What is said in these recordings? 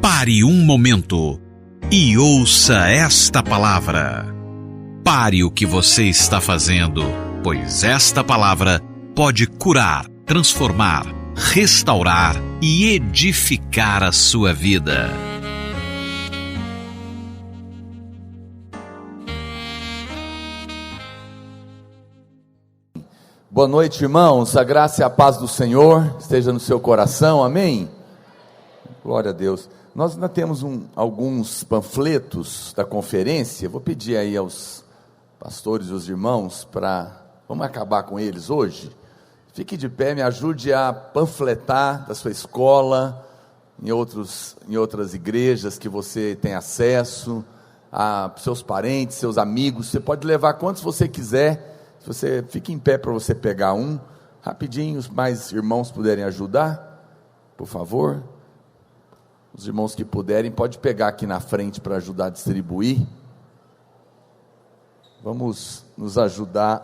Pare um momento e ouça esta palavra. Pare o que você está fazendo, pois esta palavra pode curar, transformar, restaurar e edificar a sua vida. Boa noite, irmãos. A graça e a paz do Senhor esteja no seu coração, amém? Glória a Deus. Nós ainda temos alguns panfletos da conferência. Vou pedir aí aos pastores e os irmãos vamos acabar com eles hoje. Fique de pé, me ajude a panfletar da sua escola, em outras igrejas que você tem acesso, a seus parentes, seus amigos. Você pode levar quantos você quiser. Se você fica em pé para você pegar um, rapidinho, os mais irmãos puderem ajudar, por favor. Os irmãos que puderem, pode pegar aqui na frente para ajudar a distribuir. Vamos nos ajudar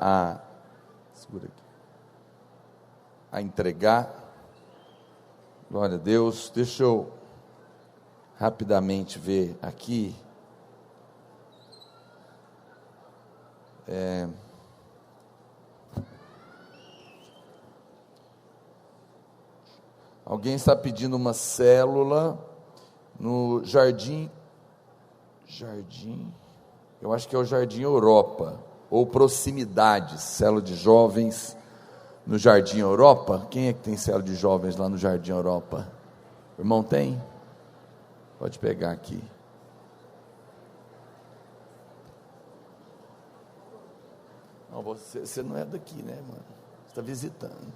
a entregar. Glória a Deus. Deixa eu rapidamente ver aqui. Alguém está pedindo uma célula no Jardim, eu acho que é o Jardim Europa, ou Proximidades, célula de jovens no Jardim Europa. Quem é que tem célula de jovens lá no Jardim Europa? O irmão tem? Pode pegar aqui. Não, você não é daqui, né, mano? Você está visitando.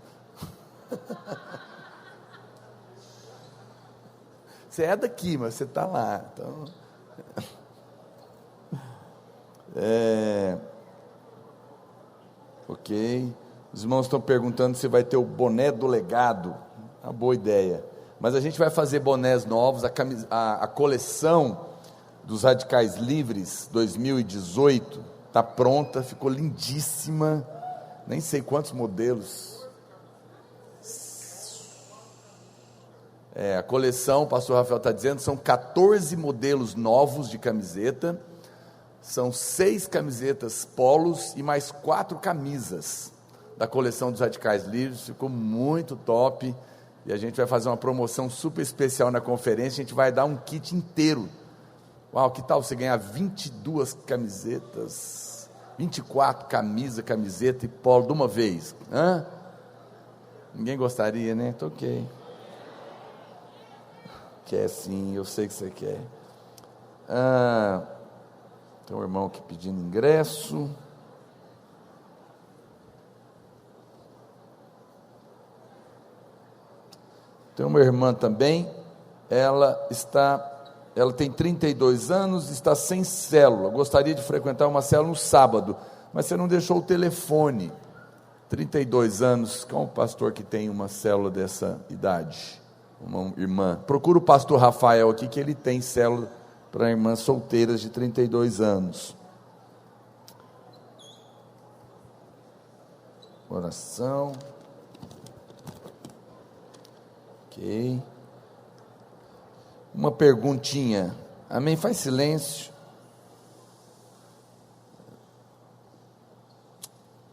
Você é daqui, mas você está lá. Então, ok. Os irmãos estão perguntando se vai ter o boné do legado. Uma boa ideia. Mas a gente vai fazer bonés novos. A coleção dos Radicais Livres 2018 está pronta, ficou lindíssima. Nem sei quantos modelos. A coleção, o pastor Rafael está dizendo, são 14 modelos novos de camiseta, são 6 camisetas polos e mais 4 camisas da coleção dos Radicais Livres. Ficou muito top, e a gente vai fazer uma promoção super especial na conferência. A gente vai dar um kit inteiro. Uau, que tal você ganhar 22 camisetas, 24 camiseta e polo de uma vez? Ninguém gostaria, né? Então, ok. Quer sim, eu sei que você quer. Tem um irmão aqui pedindo ingresso. Tem uma irmã também, ela tem 32 anos, está sem célula, gostaria de frequentar uma célula no sábado, mas você não deixou o telefone. 32 anos, qual é o pastor que tem uma célula dessa idade? Uma irmã, procura o pastor Rafael aqui, que ele tem célula para irmãs solteiras de 32 anos. Oração. Ok. Uma perguntinha, amém? Faz silêncio.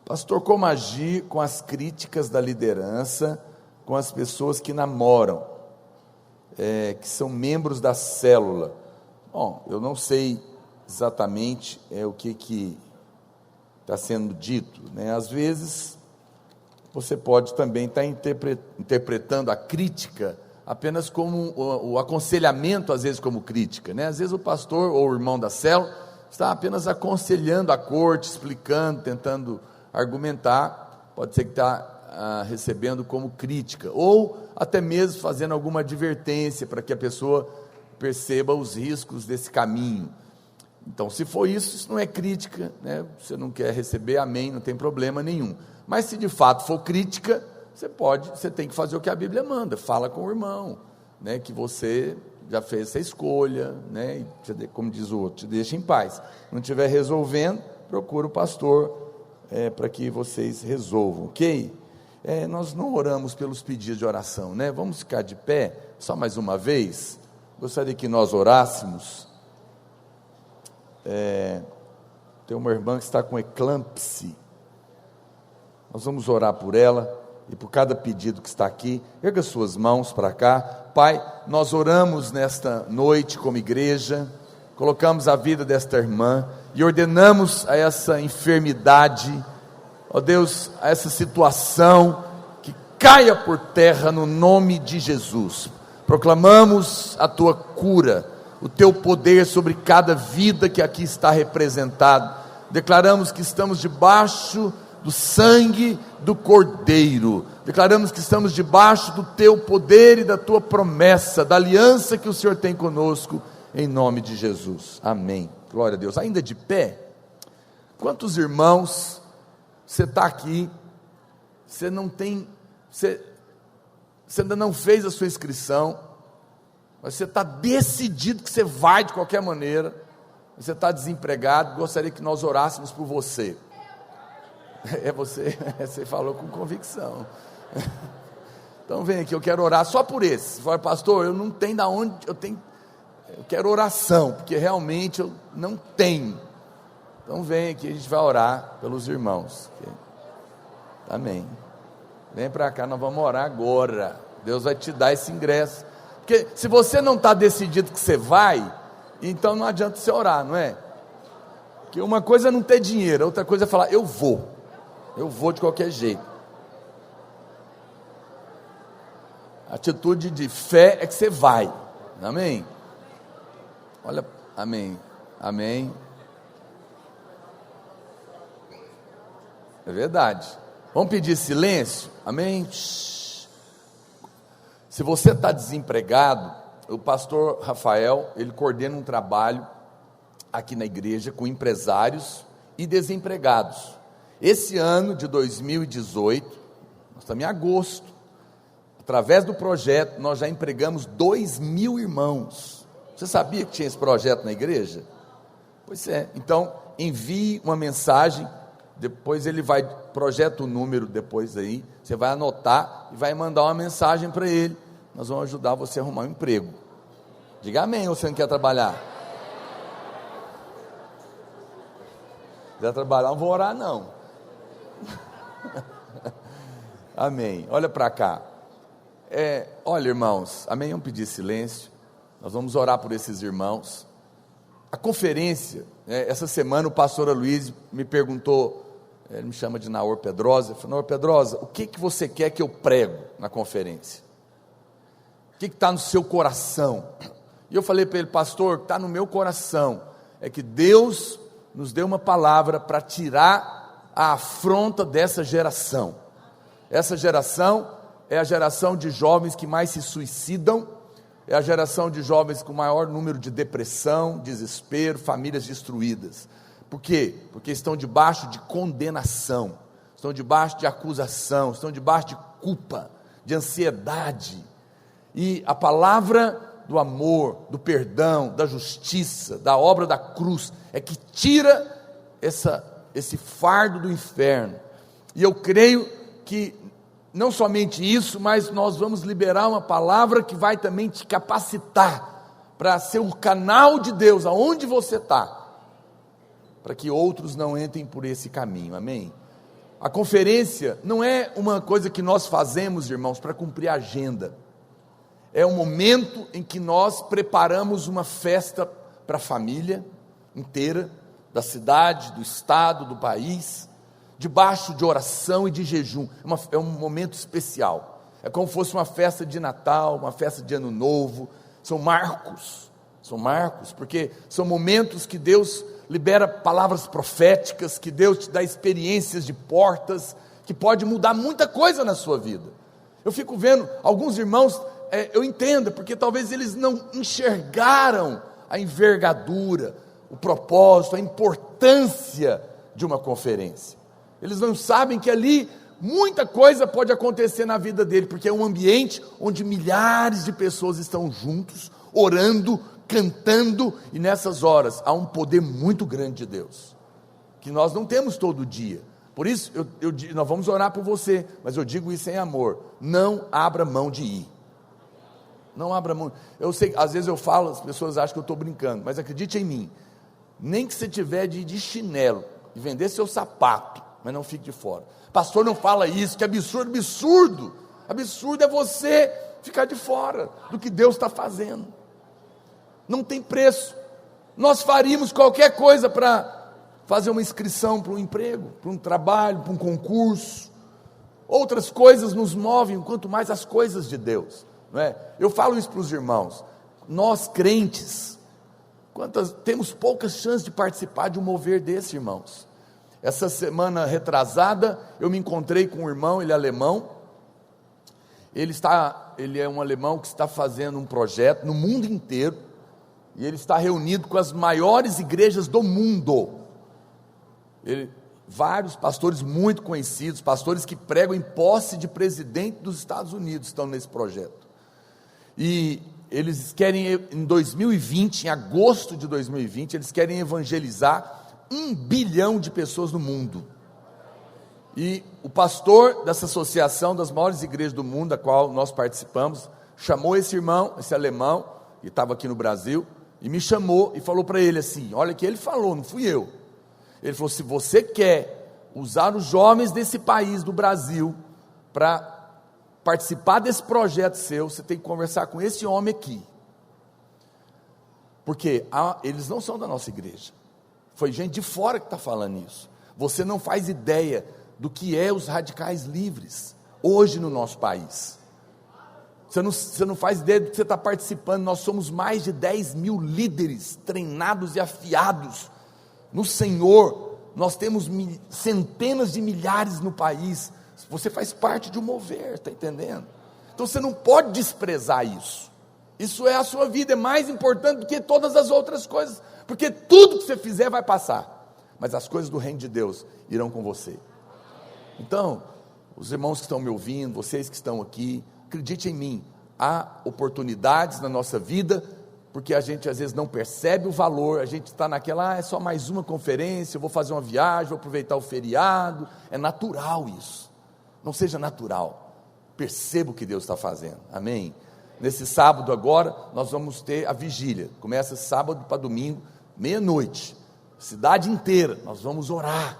Pastor, como agir com as críticas da liderança, com as pessoas que namoram? Que são membros da célula. Bom, eu não sei exatamente o que está sendo dito, né? Às vezes você pode também estar interpretando a crítica apenas como o aconselhamento, às vezes como crítica, né? Às vezes o pastor ou o irmão da célula está apenas aconselhando a corte, explicando, tentando argumentar. Pode ser que está recebendo como crítica, ou até mesmo fazendo alguma advertência para que a pessoa perceba os riscos desse caminho. Então, se for isso não é crítica, né? Você não quer receber, amém, não tem problema nenhum. Mas se de fato for crítica, você tem que fazer o que a Bíblia manda. Fala com o irmão, né, que você já fez essa escolha, né, e, como diz o outro, te deixa em paz. Não estiver resolvendo, procura o pastor para que vocês resolvam, ok? Nós não oramos pelos pedidos de oração, né? Vamos ficar de pé, só mais uma vez. Gostaria que nós orássemos. Tem uma irmã que está com eclâmpsia. Nós vamos orar por ela e por cada pedido que está aqui. Erga suas mãos para cá. Pai, nós oramos nesta noite como igreja, colocamos a vida desta irmã e ordenamos a essa enfermidade, ó Deus, a essa situação, que caia por terra no nome de Jesus. Proclamamos a tua cura, o teu poder sobre cada vida que aqui está representada. Declaramos que estamos debaixo do sangue do Cordeiro. Declaramos que estamos debaixo do teu poder e da tua promessa, da aliança que o Senhor tem conosco, em nome de Jesus. Amém. Glória a Deus. Ainda de pé, quantos irmãos, você está aqui, você ainda não fez a sua inscrição, mas você está decidido que você vai de qualquer maneira, você está desempregado, gostaria que nós orássemos por você. Você falou com convicção. Então vem aqui, eu quero orar só por esse. Você fala, pastor, eu não tenho da onde, eu quero oração, porque realmente eu não tenho. Então vem aqui, a gente vai orar pelos irmãos. Amém. Vem para cá, nós vamos orar agora. Deus vai te dar esse ingresso. Porque se você não está decidido que você vai, então não adianta você orar, não é? Porque uma coisa é não ter dinheiro, outra coisa é falar, eu vou de qualquer jeito. A atitude de fé é que você vai. Amém? Olha, amém, amém. É verdade. Vamos pedir silêncio? Amém? Se você está desempregado, o pastor Rafael, ele coordena um trabalho aqui na igreja com empresários e desempregados. Esse ano de 2018, nós estamos em agosto, através do projeto, nós já empregamos 2.000 irmãos. Você sabia que tinha esse projeto na igreja? Pois é, então envie uma mensagem, depois ele vai, projeta o número depois aí, você vai anotar e vai mandar uma mensagem para ele, nós vamos ajudar você a arrumar um emprego. Diga amém, ou você não quer trabalhar? Se quiser trabalhar, não vou orar não. Amém, olha para cá. Olha irmãos, amém, vamos pedir silêncio, nós vamos orar por esses irmãos. A conferência, essa semana o pastor Aloysio me perguntou, ele me chama de Naor Pedrosa, ele falou, Naor Pedrosa, o que você quer que eu prego na conferência? O que está no seu coração? E eu falei para ele, pastor, o que está no meu coração é que Deus nos deu uma palavra para tirar a afronta dessa geração. Essa geração é a geração de jovens que mais se suicidam, é a geração de jovens com maior número de depressão, desespero, famílias destruídas. Por quê? Porque estão debaixo de condenação, estão debaixo de acusação, estão debaixo de culpa, de ansiedade. E a palavra do amor, do perdão, da justiça, da obra da cruz, é que tira esse fardo do inferno. E eu creio que não somente isso, mas nós vamos liberar uma palavra que vai também te capacitar para ser o canal de Deus aonde você está, para que outros não entrem por esse caminho, amém? A conferência não é uma coisa que nós fazemos, irmãos, para cumprir a agenda, é um momento em que nós preparamos uma festa para a família inteira, da cidade, do estado, do país, debaixo de oração e de jejum. É um momento especial, é como se fosse uma festa de Natal, uma festa de Ano Novo, são marcos, porque são momentos que Deus libera palavras proféticas, que Deus te dá experiências de portas, que pode mudar muita coisa na sua vida. Eu fico vendo alguns irmãos, eu entendo, porque talvez eles não enxergaram a envergadura, o propósito, a importância de uma conferência. Eles não sabem que ali muita coisa pode acontecer na vida dele, porque é um ambiente onde milhares de pessoas estão juntos, orando, cantando, e nessas horas há um poder muito grande de Deus, que nós não temos todo dia. Por isso, nós vamos orar por você, mas eu digo isso em amor, não abra mão de ir. Não abra mão. Eu sei, às vezes eu falo, as pessoas acham que eu estou brincando, mas acredite em mim. Nem que você tiver de ir de chinelo e vender seu sapato, mas não fique de fora. Pastor, não fala isso, que absurdo, absurdo. Absurdo é você ficar de fora do que Deus está fazendo. Não tem preço. Nós faríamos qualquer coisa para fazer uma inscrição para um emprego, para um trabalho, para um concurso. Outras coisas nos movem, quanto mais as coisas de Deus, não é? Eu falo isso para os irmãos. Nós crentes, temos poucas chances de participar de um mover desse, irmãos. Essa semana retrasada, eu me encontrei com um irmão, ele é alemão. Ele é um alemão que está fazendo um projeto no mundo inteiro. E ele está reunido com as maiores igrejas do mundo. Vários pastores muito conhecidos, pastores que pregam em posse de presidente dos Estados Unidos, estão nesse projeto. E eles querem, em 2020, em agosto de 2020, eles querem evangelizar 1 bilhão de pessoas no mundo. E o pastor dessa associação das maiores igrejas do mundo, da qual nós participamos, chamou esse irmão, esse alemão, que estava aqui no Brasil, e me chamou e falou para ele assim, olha que ele falou, não fui eu. Ele falou, se você quer usar os jovens desse país, do Brasil, para participar desse projeto seu, você tem que conversar com esse homem aqui. Porque eles não são da nossa igreja. Foi gente de fora que está falando isso. Você não faz ideia do que é os radicais livres, hoje no nosso país. Você não faz ideia do que você está participando. Nós somos mais de 10 mil líderes, treinados e afiados no Senhor. Nós temos centenas de milhares no país. Você faz parte de um mover, está entendendo? Então você não pode desprezar isso. Isso é a sua vida, é mais importante do que todas as outras coisas, porque tudo que você fizer vai passar, mas as coisas do reino de Deus irão com você. Então, os irmãos que estão me ouvindo, vocês que estão aqui, acredite em mim, há oportunidades na nossa vida, porque a gente às vezes não percebe o valor, a gente está naquela, é só mais uma conferência, eu vou fazer uma viagem, vou aproveitar o feriado. É natural isso, não seja natural, perceba o que Deus está fazendo, amém? Nesse sábado agora, nós vamos ter a vigília, começa sábado para domingo, meia-noite, cidade inteira, nós vamos orar,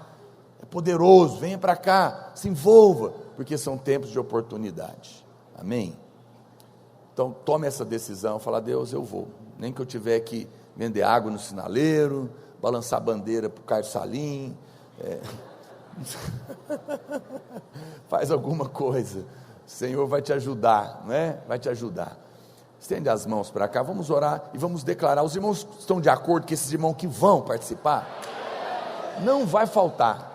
é poderoso, venha para cá, se envolva, porque são tempos de oportunidade, amém? Então tome essa decisão, fala, Deus, eu vou, nem que eu tiver que vender água no sinaleiro, balançar a bandeira para o Caio Salim, faz alguma coisa, o Senhor vai te ajudar, não é? Vai te ajudar. Estende as mãos para cá, vamos orar e vamos declarar. Os irmãos estão de acordo que esses irmãos que vão participar, não vai faltar,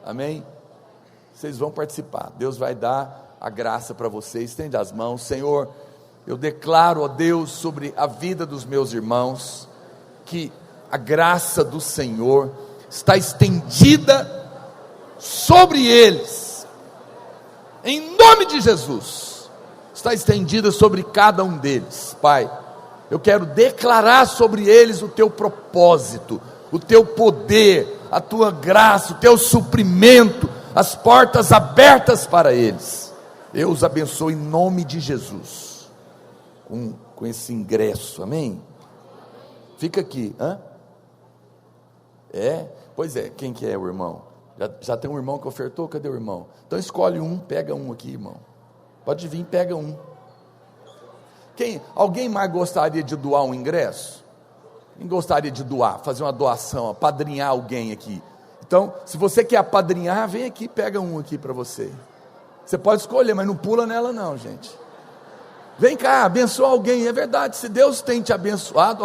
amém? Vocês vão participar, Deus vai dar a graça para vocês. Estende as mãos. Senhor, eu declaro, ó Deus, sobre a vida dos meus irmãos, que a graça do Senhor está estendida sobre eles, em nome de Jesus, está estendida sobre cada um deles. Pai, eu quero declarar sobre eles o teu propósito, o teu poder, a tua graça, o teu suprimento, as portas abertas para eles. Eu os abençoo em nome de Jesus, com esse ingresso, amém? Fica aqui, pois é, quem que é o irmão? Já tem um irmão que ofertou, cadê o irmão? Então escolhe um, pega um aqui, irmão, pode vir, pega um. Alguém mais gostaria de doar um ingresso? Quem gostaria de doar, fazer uma doação, apadrinhar alguém aqui? Então, se você quer apadrinhar, vem aqui, pega um aqui para você. Você pode escolher, mas não pula nela não, gente. Vem cá, abençoa alguém, é verdade, se Deus tem te abençoado,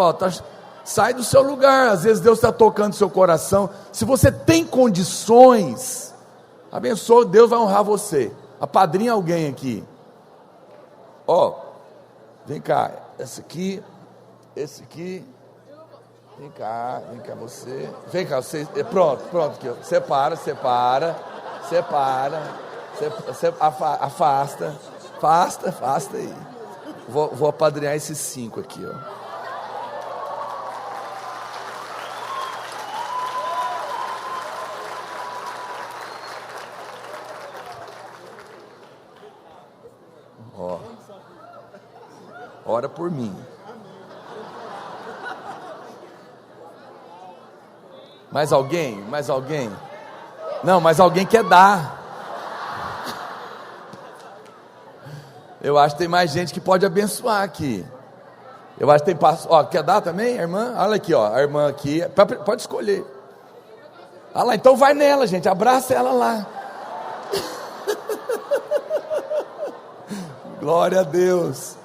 sai do seu lugar, às vezes Deus está tocando seu coração, se você tem condições, abençoa, Deus vai honrar você, apadrinha alguém aqui, vem cá, esse aqui, vem cá você, pronto, aqui, separa, afasta aí, vou apadrinhar esses 5 aqui, Ora por mim. Mais alguém? Mais alguém? Não, mas alguém quer dar. Eu acho que tem mais gente que pode abençoar aqui. Eu acho que tem pastor. Ó, quer dar também, a irmã? Olha aqui, ó, a irmã aqui. Pode escolher. Olha lá, então vai nela, gente. Abraça ela lá. Glória a Deus.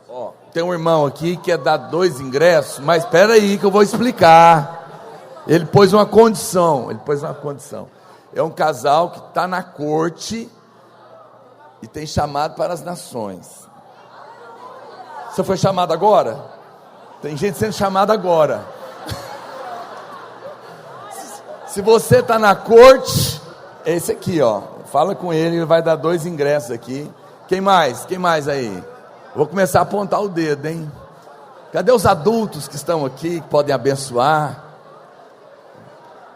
Ó, tem um irmão aqui que quer dar 2 ingressos, mas espera aí que eu vou explicar. Ele pôs uma condição. É um casal que está na corte e tem chamado para as nações. Você foi chamado agora? Tem gente sendo chamada agora. Se você está na corte, é esse aqui, ó. Fala com ele, ele vai dar 2 ingressos aqui. Quem mais? Quem mais aí? Vou começar a apontar o dedo, hein? Cadê os adultos que estão aqui, que podem abençoar?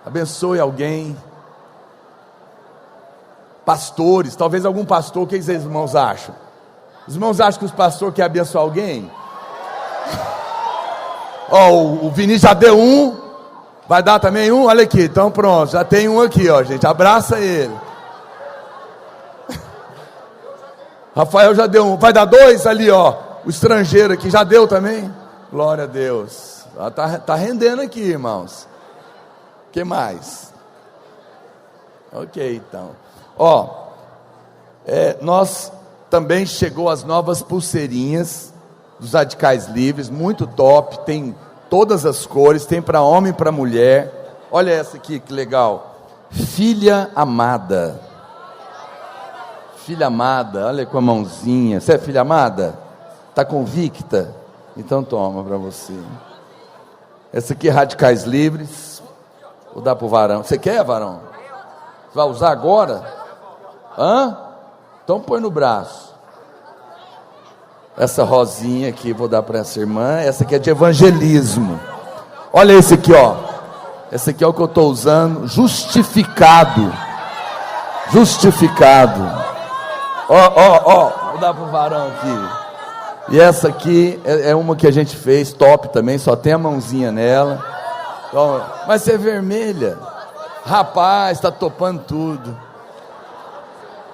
Abençoe alguém. Pastores, talvez algum pastor. O que os irmãos acham? Os irmãos acham que os pastores querem abençoar alguém? Ó, o Vinícius já deu um. Vai dar também um? Olha aqui, então pronto, já tem um aqui, ó, gente, abraça ele. Rafael já deu um, vai dar 2 ali, ó, o estrangeiro aqui, já deu também? Glória a Deus, tá rendendo aqui, irmãos. O que mais? Ok, então, ó, nós também chegou as novas pulseirinhas dos Radicais Livres, muito top, tem todas as cores, tem para homem e para mulher. Olha essa aqui, que legal. Filha amada. Filha amada, olha com a mãozinha. Você é filha amada? Está convicta? Então toma para você. Essa aqui é Radicais Livres. Vou dar para o varão. Você quer, varão? Vai usar agora? Hã? Então põe no braço. Essa rosinha aqui, vou dar para essa irmã. Essa aqui é de evangelismo. Olha esse aqui, ó. Esse aqui é o que eu estou usando. Justificado. Justificado. Ó. Vou dar para o varão aqui. E essa aqui é uma que a gente fez, top também. Só tem a mãozinha nela. Então, mas você é vermelha. Rapaz, está topando tudo.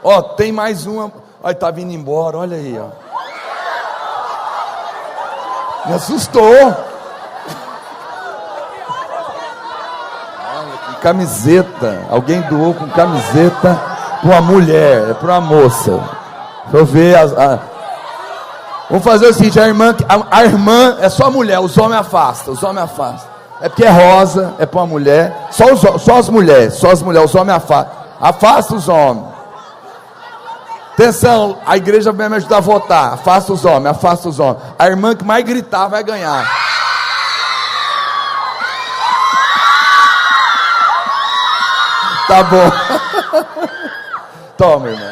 Ó, tem mais uma. Olha, está vindo embora, olha aí, ó. Me assustou. Olha, que camiseta. Alguém doou com camiseta para uma mulher, é para uma moça. Deixa eu ver. Vamos fazer o seguinte: a irmã é só mulher, os homens afastam. É porque é rosa, é para uma mulher. Só as mulheres, os homens afastam. Afasta os homens. Atenção, a igreja vai me ajudar a votar. Afasta os homens. A irmã que mais gritar vai ganhar. Tá bom. Toma, irmã.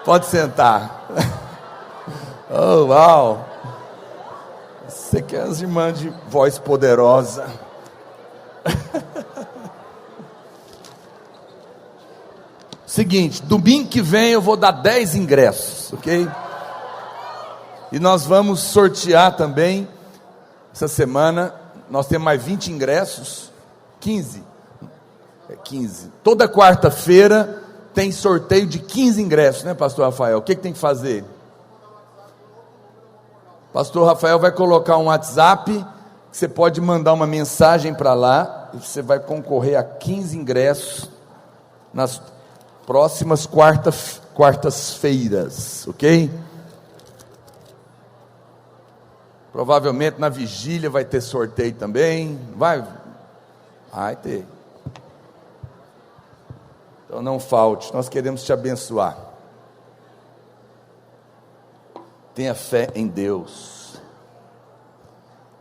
Pode sentar. Oh, uau. Você quer as irmãs de voz poderosa. Seguinte, domingo que vem eu vou dar 10 ingressos, ok? E nós vamos sortear também, essa semana, nós temos mais 20 ingressos, 15. 15. Toda quarta-feira tem sorteio de 15 ingressos, né, pastor Rafael? O que tem que fazer? Pastor Rafael vai colocar um WhatsApp, você pode mandar uma mensagem para lá, e você vai concorrer a 15 ingressos nas próximas quartas-feiras, ok? Provavelmente na vigília vai ter sorteio também. Vai ter. Então não falte, nós queremos te abençoar. Tenha fé em Deus.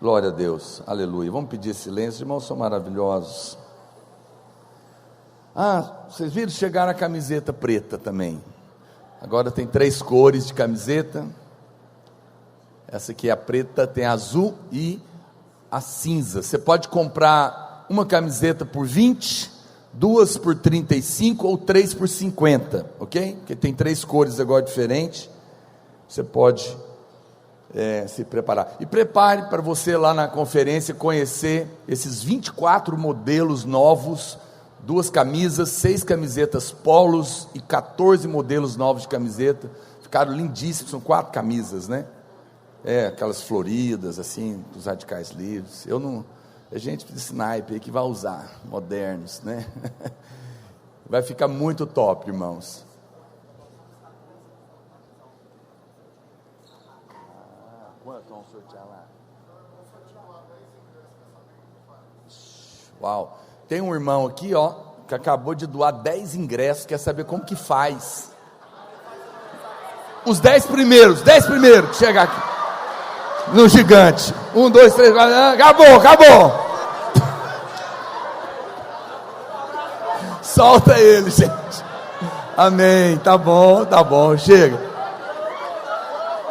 Glória a Deus, aleluia. Vamos pedir silêncio, os irmãos são maravilhosos. Vocês viram chegar a camiseta preta também. Agora tem 3 cores de camiseta. Essa aqui é a preta, tem a azul e a cinza. Você pode comprar uma camiseta por 20, 2 por 35 ou 3 por 50, ok? Porque tem 3 cores agora diferentes, você pode se preparar. E prepare para você lá na conferência conhecer esses 24 modelos novos, 2 camisas, 6 camisetas polos e 14 modelos novos de camiseta, ficaram lindíssimos, são 4 camisas, né? Aquelas floridas, assim, dos radicais livres. É gente de sniper que vai usar, modernos, né? Vai ficar muito top, irmãos. Quanto vamos sortear lá? Uau, tem um irmão aqui, ó, que acabou de doar 10 ingressos, quer saber como que faz. Os 10 primeiros que chegar aqui no gigante. 1, 2, 3, 4, acabou. Solta ele, gente. Amém, tá bom, chega.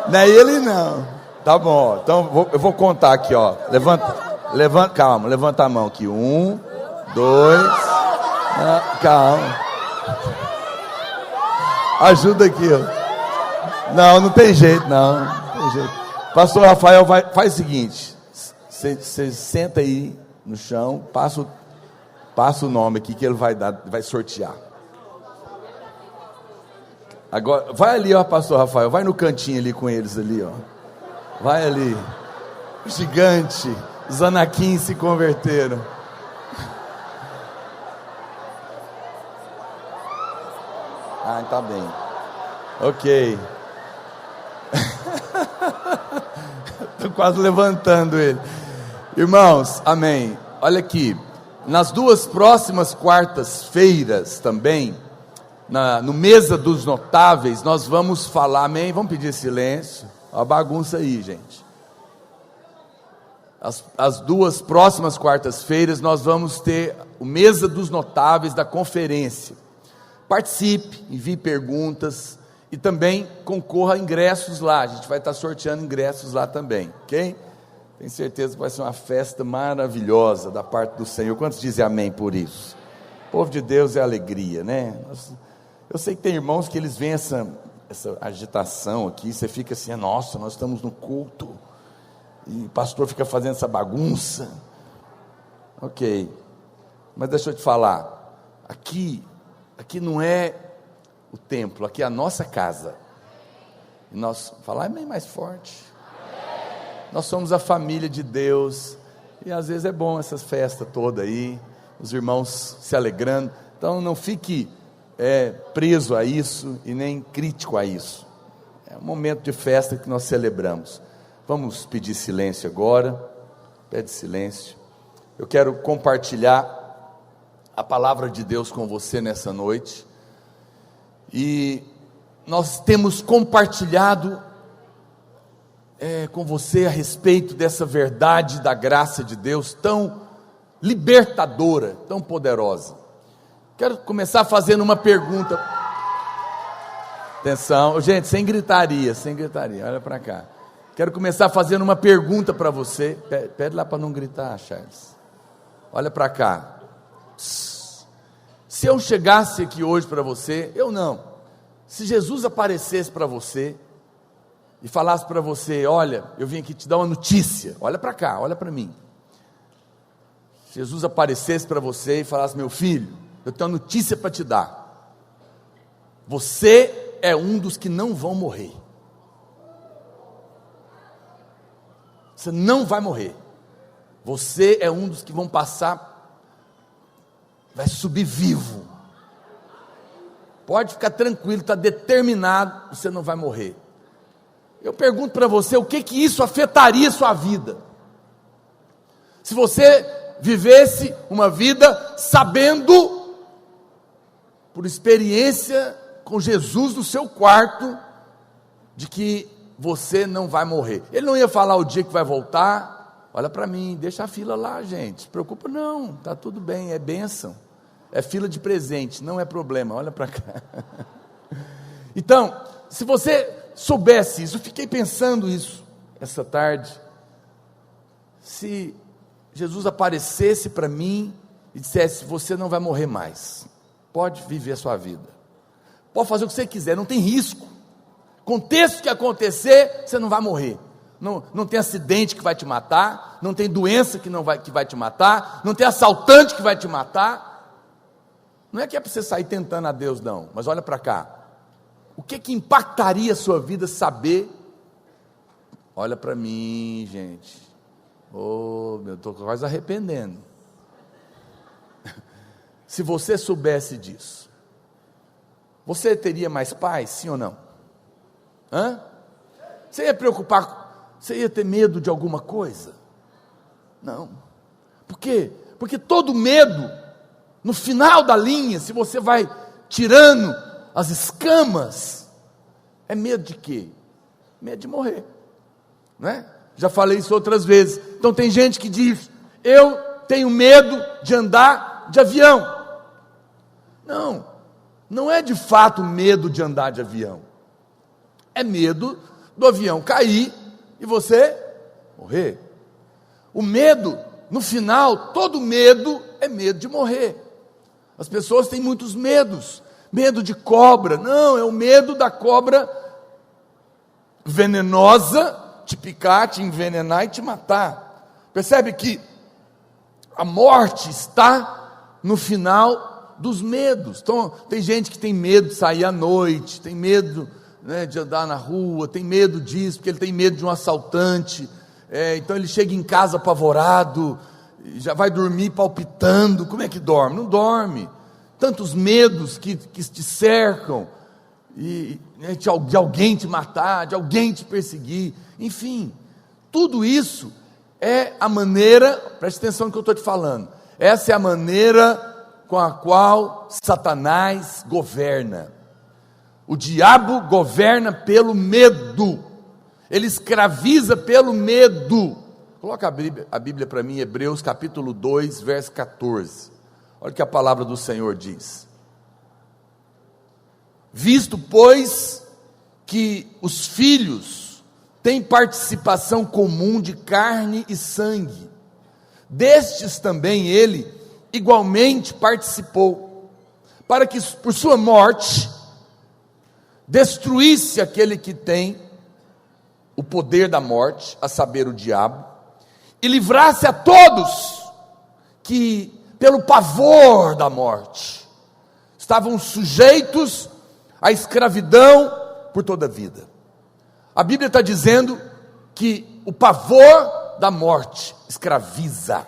Não é ele não. Tá bom, então eu vou contar aqui, ó. Levanta, calma, levanta a mão aqui. 1, 2, calma. Ajuda aqui, ó. Não tem jeito, não tem jeito. Pastor Rafael faz o seguinte: você senta aí no chão, passa o nome aqui que ele vai sortear. Agora, vai ali, ó, pastor Rafael, vai no cantinho ali com eles ali, ó. Vai ali. Gigante, os Anakin se converteram. Tá bem. Ok. Estou quase levantando ele. Irmãos, amém. Olha aqui, nas 2 próximas quartas-feiras também, no Mesa dos Notáveis, nós vamos falar, amém? Vamos pedir silêncio. Olha a bagunça aí, gente. As 2 próximas quartas-feiras nós vamos ter o Mesa dos Notáveis da conferência. Participe, envie perguntas e também concorra a ingressos lá. A gente vai estar sorteando ingressos lá também, ok? Tenho certeza que vai ser uma festa maravilhosa da parte do Senhor. Quantos dizem amém por isso? O povo de Deus é alegria, né? Eu sei que tem irmãos que eles veem essa agitação aqui, você fica assim, nossa, nós estamos no culto, e o pastor fica fazendo essa bagunça. Ok, mas deixa eu te falar, aqui não é o templo, aqui é a nossa casa. E nós, falar é mais forte. Nós somos a família de Deus, e às vezes é bom essas festas todas aí, os irmãos se alegrando. Então não fique preso a isso e nem crítico a isso. É um momento de festa que nós celebramos. Vamos pedir silêncio agora. Pede silêncio. Eu quero compartilhar a palavra de Deus com você nessa noite. E nós temos compartilhado com você a respeito dessa verdade da graça de Deus tão libertadora, tão poderosa. Quero começar fazendo uma pergunta. Atenção, gente, sem gritaria, olha para cá. Quero começar fazendo uma pergunta para você. Pede lá para não gritar, Charles. Olha para cá. Se eu chegasse aqui hoje para você, se Jesus aparecesse para você e falasse para você, olha, eu vim aqui te dar uma notícia, olha para cá, olha para mim. Jesus aparecesse para você e falasse, meu filho, eu tenho uma notícia para te dar. Você é um dos que não vão morrer. Você não vai morrer. Você é um dos que vão passar, vai subir vivo. Pode ficar tranquilo, está determinado, você não vai morrer. Eu pergunto para você, o que isso afetaria a sua vida? Se você vivesse uma vida sabendo, por experiência com Jesus no seu quarto, de que você não vai morrer. Ele não ia falar o dia que vai voltar. Olha para mim, deixa a fila lá, gente, se preocupa não, está tudo bem, é bênção, é fila de presente, não é problema, olha para cá. Então, se você soubesse isso, eu fiquei pensando isso essa tarde, se Jesus aparecesse para mim e dissesse: você não vai morrer mais, pode viver a sua vida, pode fazer o que você quiser, não tem risco, aconteça o que acontecer, você não vai morrer, não tem acidente que vai te matar, não tem doença que vai te matar, não tem assaltante que vai te matar. Não é que é para você sair tentando a Deus, não, mas olha para cá, o que impactaria a sua vida saber? Olha para mim, gente, eu estou quase arrependendo. Se você soubesse disso, você teria mais paz, sim ou não? Você ia preocupar, você ia ter medo de alguma coisa? Não. Por quê? Porque todo medo, no final da linha, se você vai tirando as escamas, é medo de quê? Medo de morrer, não é? Já falei isso outras vezes. Então tem gente que diz: eu tenho medo de andar de avião. Não é de fato medo de andar de avião, é medo do avião cair e você morrer. O medo, no final, todo medo é medo de morrer. As pessoas têm muitos medos, medo de cobra, não, é o medo da cobra venenosa te picar, te envenenar e te matar. Percebe que a morte está no final dos medos. Então tem gente que tem medo de sair à noite, tem medo, né, de andar na rua, tem medo disso, porque ele tem medo de um assaltante, então ele chega em casa apavorado, já vai dormir palpitando. Como é que dorme? Não dorme. Tantos medos que te cercam, né, de alguém te matar, de alguém te perseguir, enfim, tudo isso é a maneira, preste atenção no que eu estou te falando, essa é a maneira com a qual Satanás governa. O diabo governa pelo medo, ele escraviza pelo medo. Coloca a Bíblia para mim, Hebreus capítulo 2, verso 14, olha o que a palavra do Senhor diz: visto, pois, que os filhos têm participação comum de carne e sangue, destes também ele igualmente participou, para que por sua morte destruísse aquele que tem o poder da morte, a saber, o diabo, e livrasse a todos que, pelo pavor da morte, estavam sujeitos à escravidão por toda a vida. A Bíblia está dizendo que o pavor da morte escraviza.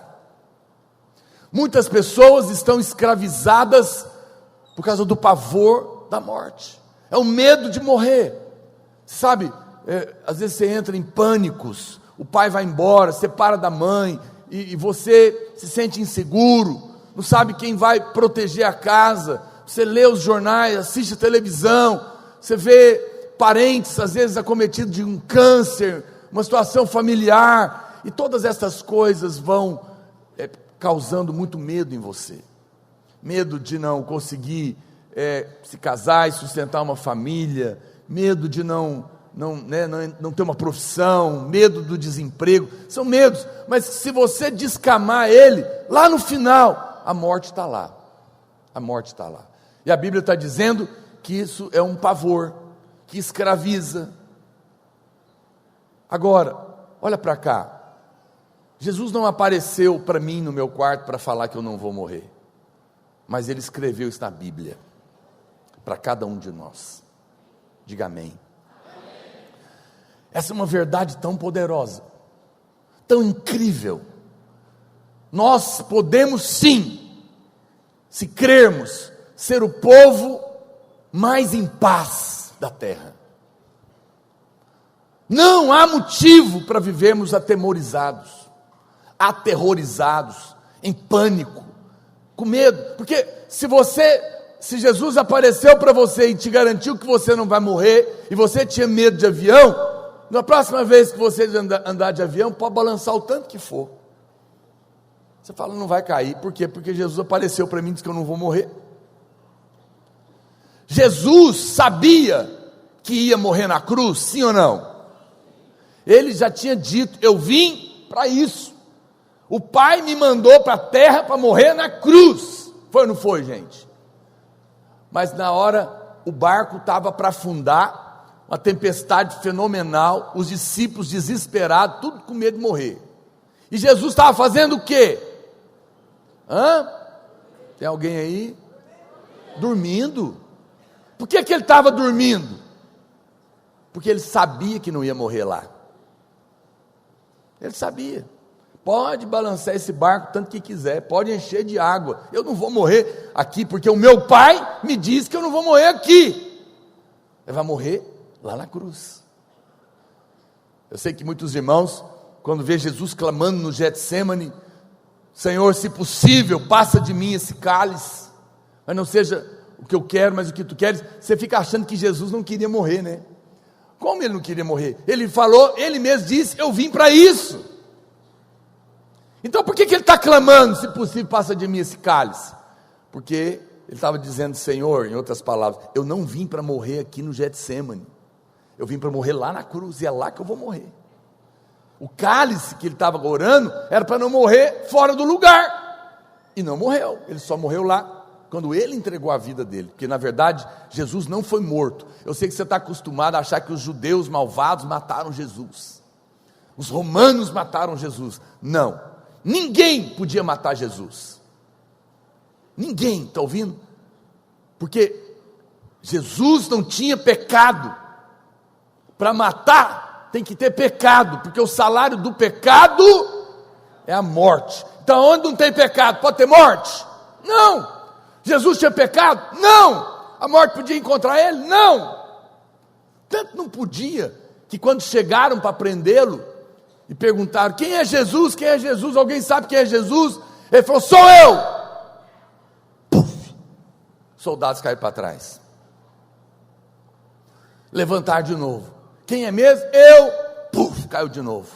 Muitas pessoas estão escravizadas por causa do pavor da morte, é o medo de morrer, sabe? Às vezes você entra em pânicos, o pai vai embora, separa da mãe, e você se sente inseguro, não sabe quem vai proteger a casa, você lê os jornais, assiste a televisão, você vê parentes às vezes acometidos de um câncer, uma situação familiar, e todas essas coisas vão causando muito medo em você, medo de não conseguir se casar e sustentar uma família, medo de não ter uma profissão, medo do desemprego, são medos, mas se você descamar ele, lá no final, a morte está lá, e a Bíblia está dizendo que isso é um pavor, que escraviza. Agora, olha para cá, Jesus não apareceu para mim no meu quarto para falar que eu não vou morrer, mas Ele escreveu isso na Bíblia, para cada um de nós. Diga amém. Essa é uma verdade tão poderosa, tão incrível. Nós podemos sim, se crermos, ser o povo mais em paz da terra. Não há motivo para vivermos atemorizados, em pânico, com medo, porque se Jesus apareceu para você e te garantiu que você não vai morrer, e você tinha medo de avião, na próxima vez que você andar de avião, pode balançar o tanto que for, você fala, não vai cair. Por quê? Porque Jesus apareceu para mim e disse que eu não vou morrer. Jesus sabia que ia morrer na cruz, sim ou não? Ele já tinha dito, eu vim para isso. O Pai me mandou para a terra para morrer na cruz. Foi ou não foi, gente? Mas na hora o barco estava para afundar, uma tempestade fenomenal, os discípulos desesperados, tudo com medo de morrer. E Jesus estava fazendo o quê? Tem alguém aí? Dormindo. Por que ele estava dormindo? Porque ele sabia que não ia morrer lá. Ele sabia. Pode balançar esse barco tanto que quiser, pode encher de água, eu não vou morrer aqui, porque o meu Pai me diz que eu não vou morrer aqui. Ele vai morrer lá na cruz. Eu sei que muitos irmãos, quando vê Jesus clamando no Getsemane, Senhor, se possível, passa de mim esse cálice, mas não seja o que eu quero, mas o que tu queres. Você fica achando que Jesus não queria morrer, né? Como ele não queria morrer? Ele falou, ele mesmo disse, eu vim para isso. Então por que ele está clamando, se possível passa de mim esse cálice? Porque ele estava dizendo, Senhor, em outras palavras, eu não vim para morrer aqui no Getsemane, eu vim para morrer lá na cruz, e é lá que eu vou morrer. O cálice que ele estava orando, era para não morrer fora do lugar, e não morreu, ele só morreu lá, quando ele entregou a vida dele, porque na verdade, Jesus não foi morto. Eu sei que você está acostumado a achar que os judeus malvados mataram Jesus, os romanos mataram Jesus. Não. Ninguém podia matar Jesus. Ninguém, está ouvindo? Porque Jesus não tinha pecado. Para matar, tem que ter pecado, porque o salário do pecado é a morte. Então, onde não tem pecado, pode ter morte? Não. Jesus tinha pecado? Não. A morte podia encontrar ele? Não. Tanto não podia, que quando chegaram para prendê-lo, e perguntaram, quem é Jesus? Quem é Jesus? Alguém sabe quem é Jesus? Ele falou, sou eu. Puf, soldados caíram para trás. Levantaram de novo. Quem é mesmo? Eu. Puf, caiu de novo.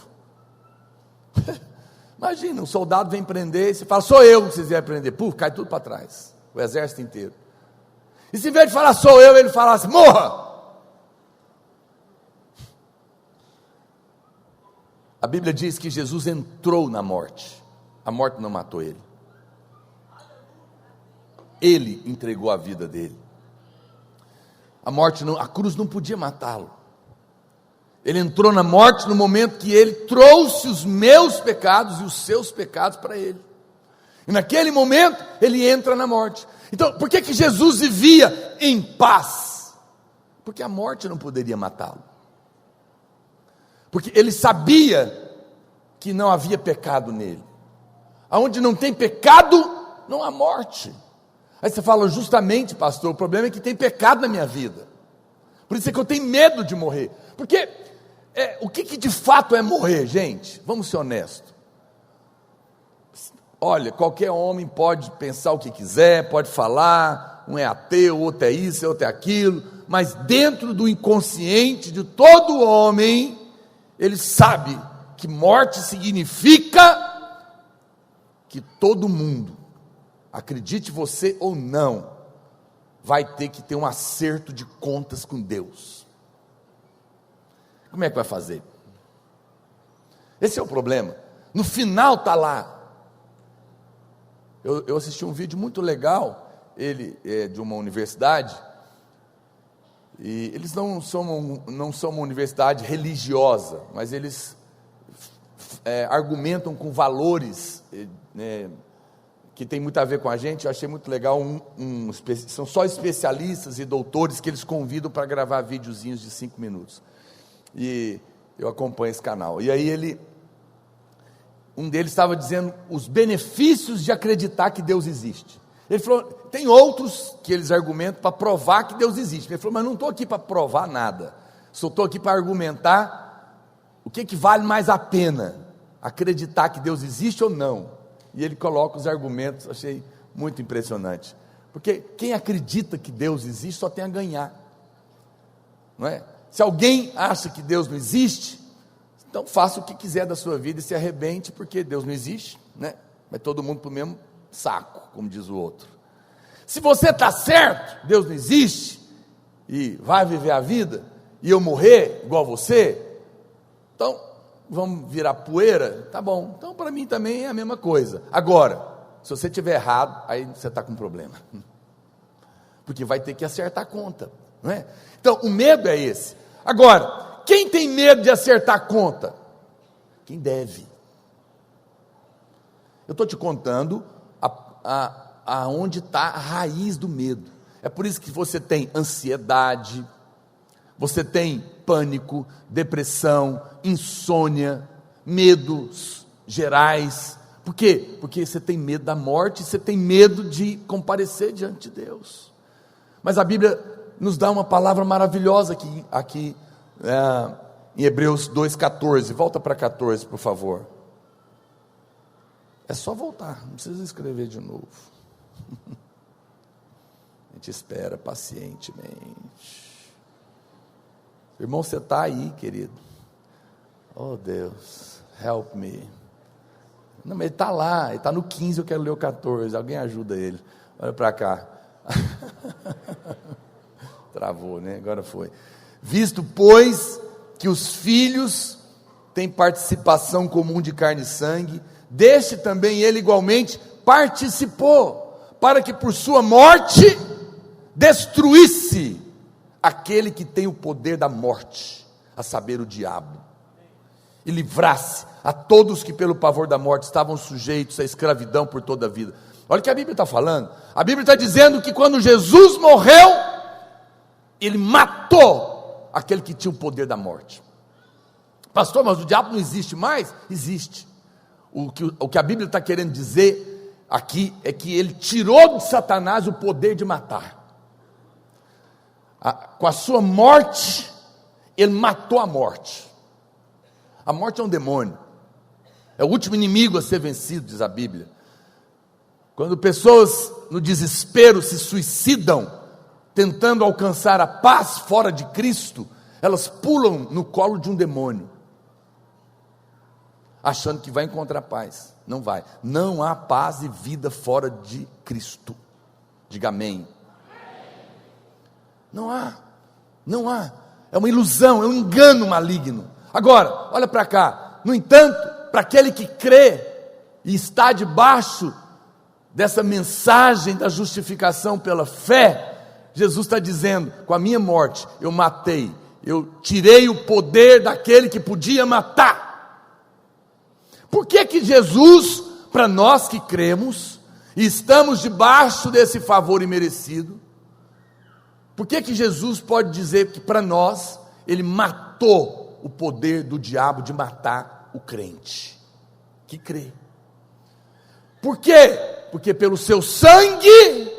Imagina, um soldado vem prender, e você fala, sou eu que vocês vêm prender. Puf, cai tudo para trás. O exército inteiro. E se em vez de falar, sou eu, ele falasse, morra. A Bíblia diz que Jesus entrou na morte, a morte não matou ele, ele entregou a vida dele, a cruz não podia matá-lo, ele entrou na morte no momento que ele trouxe os meus pecados e os seus pecados para ele, e naquele momento ele entra na morte. Então por que Jesus vivia em paz? Porque a morte não poderia matá-lo. Porque ele sabia que não havia pecado nele. Aonde não tem pecado, não há morte. Aí você fala, justamente, pastor, o problema é que tem pecado na minha vida. Por isso é que eu tenho medo de morrer. Porque o que de fato é morrer, gente? Vamos ser honestos. Olha, qualquer homem pode pensar o que quiser, pode falar, um é ateu, outro é isso, outro é aquilo, mas dentro do inconsciente de todo homem, ele sabe que morte significa que todo mundo, acredite você ou não, vai ter que ter um acerto de contas com Deus. Como é que vai fazer? Esse é o problema. No final está lá. Eu assisti um vídeo muito legal, ele é de uma universidade, e eles não são uma universidade religiosa, mas eles argumentam com valores que tem muito a ver com a gente. Eu achei muito legal, são só especialistas e doutores que eles convidam para gravar videozinhos de 5 minutos, e eu acompanho esse canal, e aí um deles estava dizendo os benefícios de acreditar que Deus existe. Ele falou, tem outros que eles argumentam para provar que Deus existe. Ele falou, mas não estou aqui para provar nada, só estou aqui para argumentar o que vale mais a pena, acreditar que Deus existe ou não. E ele coloca os argumentos, achei muito impressionante, porque quem acredita que Deus existe só tem a ganhar, não é? Se alguém acha que Deus não existe, então faça o que quiser da sua vida e se arrebente, porque Deus não existe, né? Vai todo mundo para o mesmo saco, como diz o outro. Se você está certo, Deus não existe, e vai viver a vida, e eu morrer igual você, então vamos virar poeira? Tá bom, então para mim também é a mesma coisa. Agora, se você estiver errado, aí você está com problema, porque vai ter que acertar a conta, não é? Então o medo é esse. Agora, quem tem medo de acertar a conta? Quem deve. Eu estou te contando aonde está a raiz do medo. É por isso que você tem ansiedade, você tem pânico, depressão, insônia, medos gerais. Por quê? Porque você tem medo da morte, você tem medo de comparecer diante de Deus. Mas a Bíblia nos dá uma palavra maravilhosa aqui em Hebreus 2,14. Volta para 14, por favor. É só voltar, não precisa escrever de novo. A gente espera pacientemente. Irmão, você está aí, querido. Oh Deus, help me. Não, mas ele está lá, ele está no 15, eu quero ler o 14. Alguém ajuda ele. Olha para cá. Travou, né? Agora foi. Visto, pois, que os filhos têm participação comum de carne e sangue, deste também ele igualmente participou, para que por sua morte destruísse aquele que tem o poder da morte, a saber, o diabo, e livrasse a todos que pelo pavor da morte estavam sujeitos à escravidão por toda a vida. Olha o que a Bíblia está falando. A Bíblia está dizendo que quando Jesus morreu, ele matou aquele que tinha o poder da morte. Pastor, mas o diabo não existe mais? Existe. O que a Bíblia está querendo dizer aqui é que ele tirou de Satanás o poder de matar. Com a sua morte, ele matou a morte. A morte é um demônio, é o último inimigo a ser vencido, diz a Bíblia. Quando pessoas no desespero se suicidam, tentando alcançar a paz fora de Cristo, elas pulam no colo de um demônio, achando que vai encontrar paz. Não vai. Não há paz e vida fora de Cristo. Diga amém. Não há. Não há. É uma ilusão, é um engano maligno. Agora, olha para cá. No entanto, para aquele que crê e está debaixo dessa mensagem da justificação pela fé, Jesus está dizendo: com a minha morte eu matei, eu tirei o poder daquele que podia matar. Por que Jesus, para nós que cremos e estamos debaixo desse favor imerecido, por que Jesus pode dizer que para nós ele matou o poder do diabo de matar o crente que crê? Por quê? Porque pelo seu sangue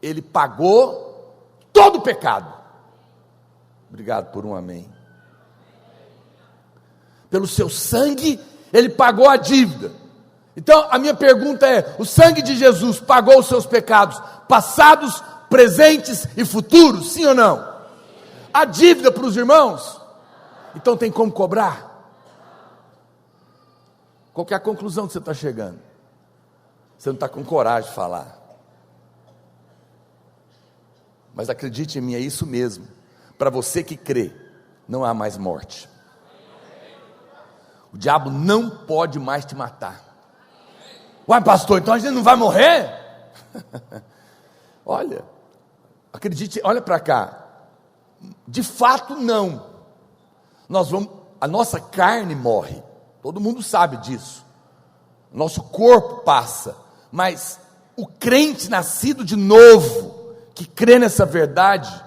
ele pagou todo o pecado. Obrigado por um amém. Pelo seu sangue ele pagou a dívida. Então a minha pergunta é: o sangue de Jesus pagou os seus pecados passados, presentes e futuros, sim ou não? A dívida para os irmãos? Então tem como cobrar? Qual que é a conclusão que você está chegando? Você não está com coragem de falar. Mas acredite em mim, é isso mesmo. Para você que crê, não há mais morte. O diabo não pode mais te matar. Uai, pastor, então a gente não vai morrer? Olha, acredite, olha para cá. De fato não. A nossa carne morre. Todo mundo sabe disso. Nosso corpo passa. Mas o crente nascido de novo, que crê nessa verdade,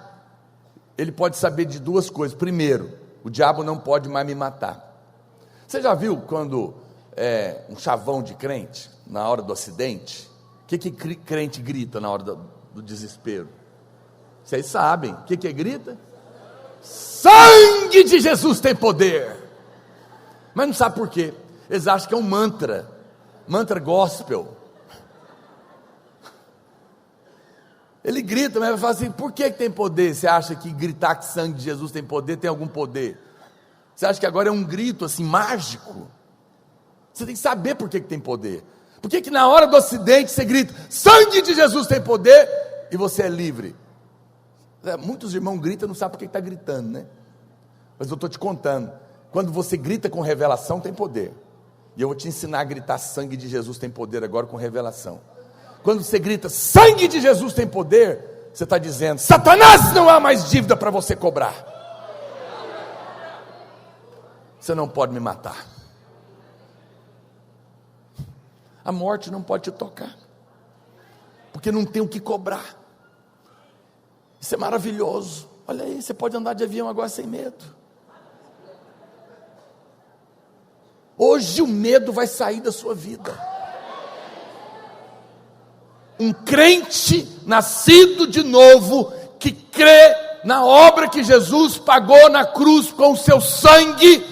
ele pode saber de duas coisas. Primeiro, o diabo não pode mais me matar. Você já viu quando um chavão de crente, na hora do acidente, o que crente grita na hora do desespero? Vocês sabem, o que grita? Sangue de Jesus tem poder. Mas não sabe por quê. Eles acham que é um mantra gospel. Ele grita, mas vai falar assim: por que tem poder? Você acha que gritar que sangue de Jesus tem poder, tem algum poder? Você acha que agora é um grito assim mágico? Você tem que saber por que tem poder. Por que na hora do acidente você grita: sangue de Jesus tem poder, e você é livre? Muitos irmãos gritam e não sabem por que está gritando, né? Mas eu estou te contando, Quando você grita com revelação, tem poder. E eu vou te ensinar a gritar sangue de Jesus tem poder agora com revelação. Quando você grita sangue de Jesus tem poder, você está dizendo: Satanás, não há mais dívida para você cobrar. Você não pode me matar. A morte não pode te tocar, porque não tem o que cobrar. Isso é maravilhoso. Olha aí, você pode andar de avião agora sem medo. Hoje o medo vai sair da sua vida. Um crente nascido de novo, que crê na obra que Jesus pagou na cruz com o seu sangue,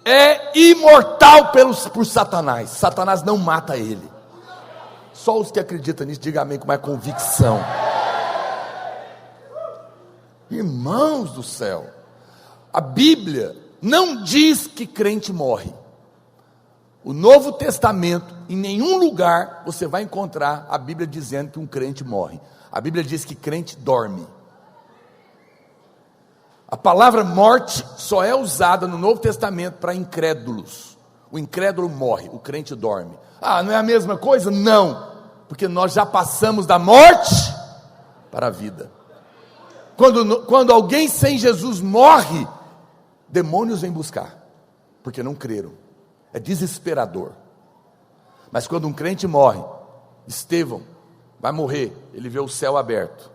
é imortal por Satanás. Satanás não mata ele. Só os que acreditam nisso, diga amém com mais convicção. Irmãos do céu, a Bíblia não diz que crente morre. O Novo Testamento, em nenhum lugar você vai encontrar a Bíblia dizendo que um crente morre. A Bíblia diz que crente dorme. A palavra morte só é usada no Novo Testamento para incrédulos. O incrédulo morre, o crente dorme. Ah, não é a mesma coisa? Não, porque nós já passamos da morte para a vida. Quando alguém sem Jesus morre, demônios vêm buscar, porque não creram. É desesperador. Mas quando um crente morre, Estevão vai morrer, ele vê o céu aberto,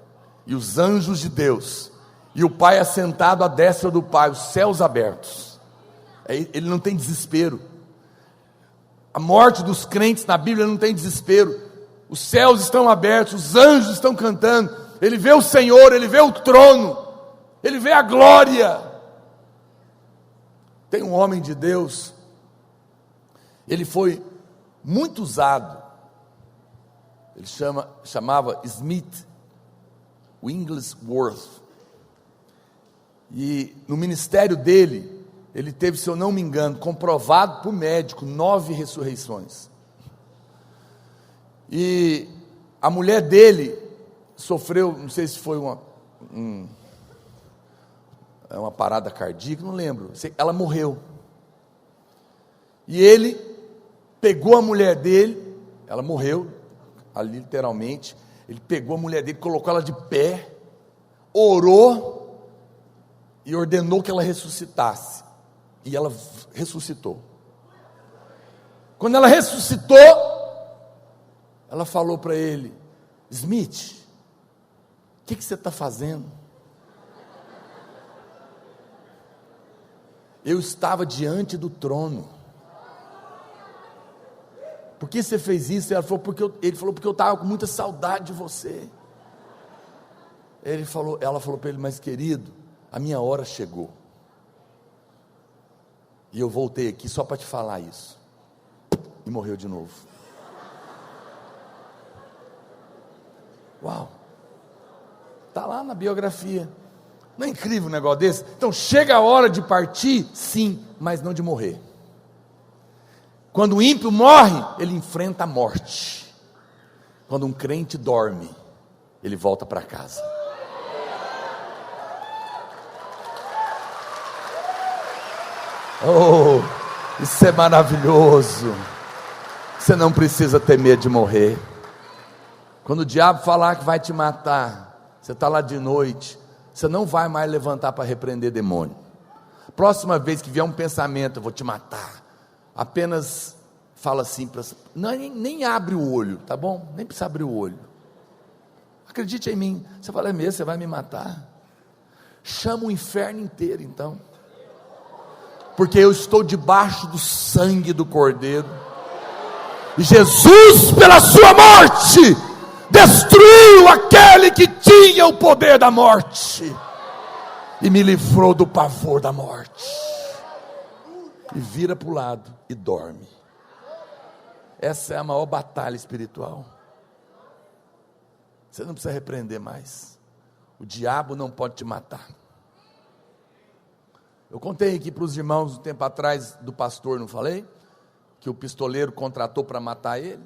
e os anjos de Deus, e o Pai assentado à destra do Pai, os céus abertos. Ele não tem desespero. A morte dos crentes na Bíblia não tem desespero. Os céus estão abertos, os anjos estão cantando, ele vê o Senhor, ele vê o trono, ele vê a glória. Tem um homem de Deus, ele foi muito usado, ele chamava Smith Wigglesworth, e no ministério dele, ele teve, se eu não me engano, comprovado por médico, 9 ressurreições, e a mulher dele sofreu, não sei se foi uma parada cardíaca, não lembro, ela morreu, e ele pegou a mulher dele, ela morreu, ali literalmente, ele pegou a mulher dele, colocou ela de pé, orou, e ordenou que ela ressuscitasse, e ela ressuscitou. Quando ela ressuscitou, ela falou para ele: Smith, o que você está fazendo? Eu estava diante do trono. Por que você fez isso? Ele falou, porque eu estava com muita saudade de você. Ela falou para ele: mas querido, a minha hora chegou. E eu voltei aqui só para te falar isso. E morreu de novo. Uau! Está lá na biografia. Não é incrível um negócio desse? Então chega a hora de partir, sim, mas não de morrer. Quando o ímpio morre, ele enfrenta a morte. Quando um crente dorme, ele volta para casa. Oh, isso é maravilhoso. Você não precisa ter medo de morrer. Quando o diabo falar que vai te matar, você está lá de noite, você não vai mais levantar para repreender demônio. Próxima vez que vier um pensamento: eu vou te matar, apenas fala assim, nem abre o olho, tá bom? Nem precisa abrir o olho. Acredite em mim. Você fala: é mesmo, você vai me matar? Chama o inferno inteiro então, porque eu estou debaixo do sangue do Cordeiro, e Jesus, pela sua morte, destruiu aquele que tinha o poder da morte, e me livrou do pavor da morte. E vira para o lado e dorme. Essa é a maior batalha espiritual. Você não precisa repreender mais. O diabo não pode te matar. Eu contei aqui para os irmãos um tempo atrás do pastor, não falei? Que o pistoleiro contratou para matar ele,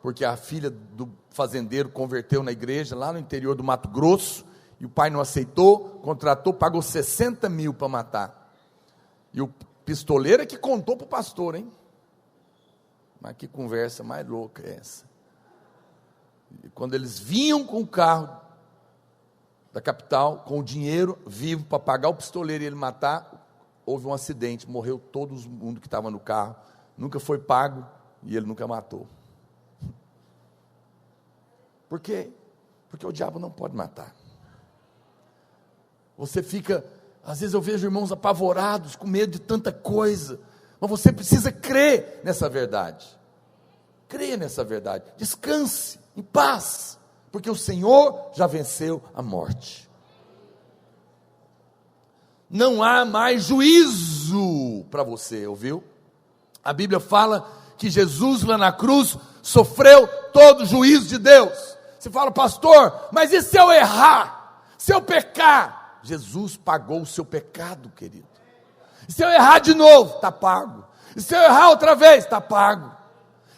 porque a filha do fazendeiro converteu na igreja lá no interior do Mato Grosso, e o pai não aceitou, contratou, pagou 60 mil para matar. E o pistoleiro é que contou para o pastor, hein? Mas que conversa mais louca é essa? E quando eles vinham com o carro da capital, com o dinheiro vivo para pagar o pistoleiro e ele matar, houve um acidente, morreu todo mundo que estava no carro, nunca foi pago e ele nunca matou. Por quê? Porque o diabo não pode matar. Você fica, às vezes eu vejo irmãos apavorados, com medo de tanta coisa, mas você precisa crer nessa verdade. Creia nessa verdade, descanse em paz, porque o Senhor já venceu a morte. Não há mais juízo para você, ouviu? A Bíblia fala que Jesus lá na cruz sofreu todo o juízo de Deus. Você fala, pastor, mas e se eu errar? Se eu pecar? Jesus pagou o seu pecado, querido. E se eu errar de novo? Está pago. E se eu errar outra vez? Está pago.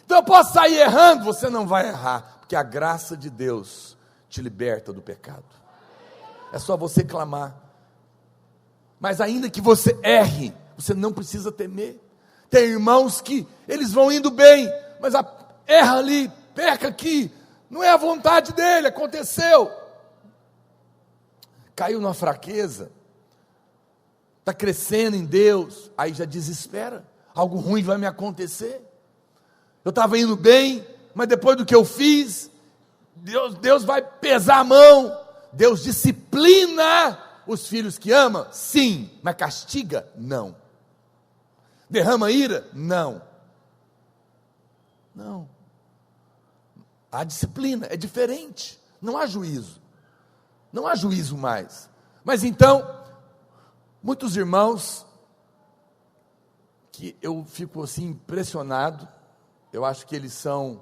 Então eu posso sair errando? Você não vai errar, porque a graça de Deus te liberta do pecado. É só você clamar. Mas ainda que você erre, você não precisa temer. Tem irmãos que eles vão indo bem, mas erra ali, peca aqui, não é a vontade dele, aconteceu. Caiu numa fraqueza, está crescendo em Deus, aí já desespera, algo ruim vai me acontecer. Eu estava indo bem, mas depois do que eu fiz, Deus vai pesar a mão. Deus disciplina os filhos que ama? Sim, mas castiga? Não. Derrama ira? Não. Não. Há disciplina, é diferente. Não há juízo. Não há juízo mais. Mas então, muitos irmãos, que eu fico assim impressionado, eu acho que eles são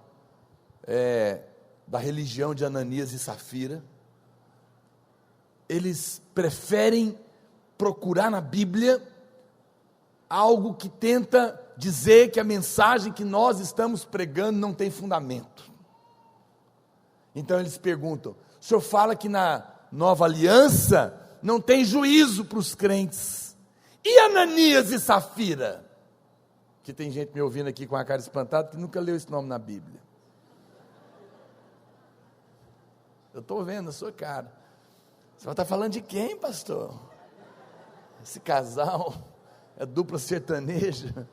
da religião de Ananias e Safira, eles preferem procurar na Bíblia algo que tenta dizer que a mensagem que nós estamos pregando não tem fundamento. Então eles perguntam, o senhor fala que na nova aliança não tem juízo para os crentes, e Ananias e Safira? Que tem gente me ouvindo aqui com a cara espantada, que nunca leu esse nome na Bíblia. Eu estou vendo a sua cara. Você vai estar falando de quem, pastor? Esse casal é dupla sertaneja.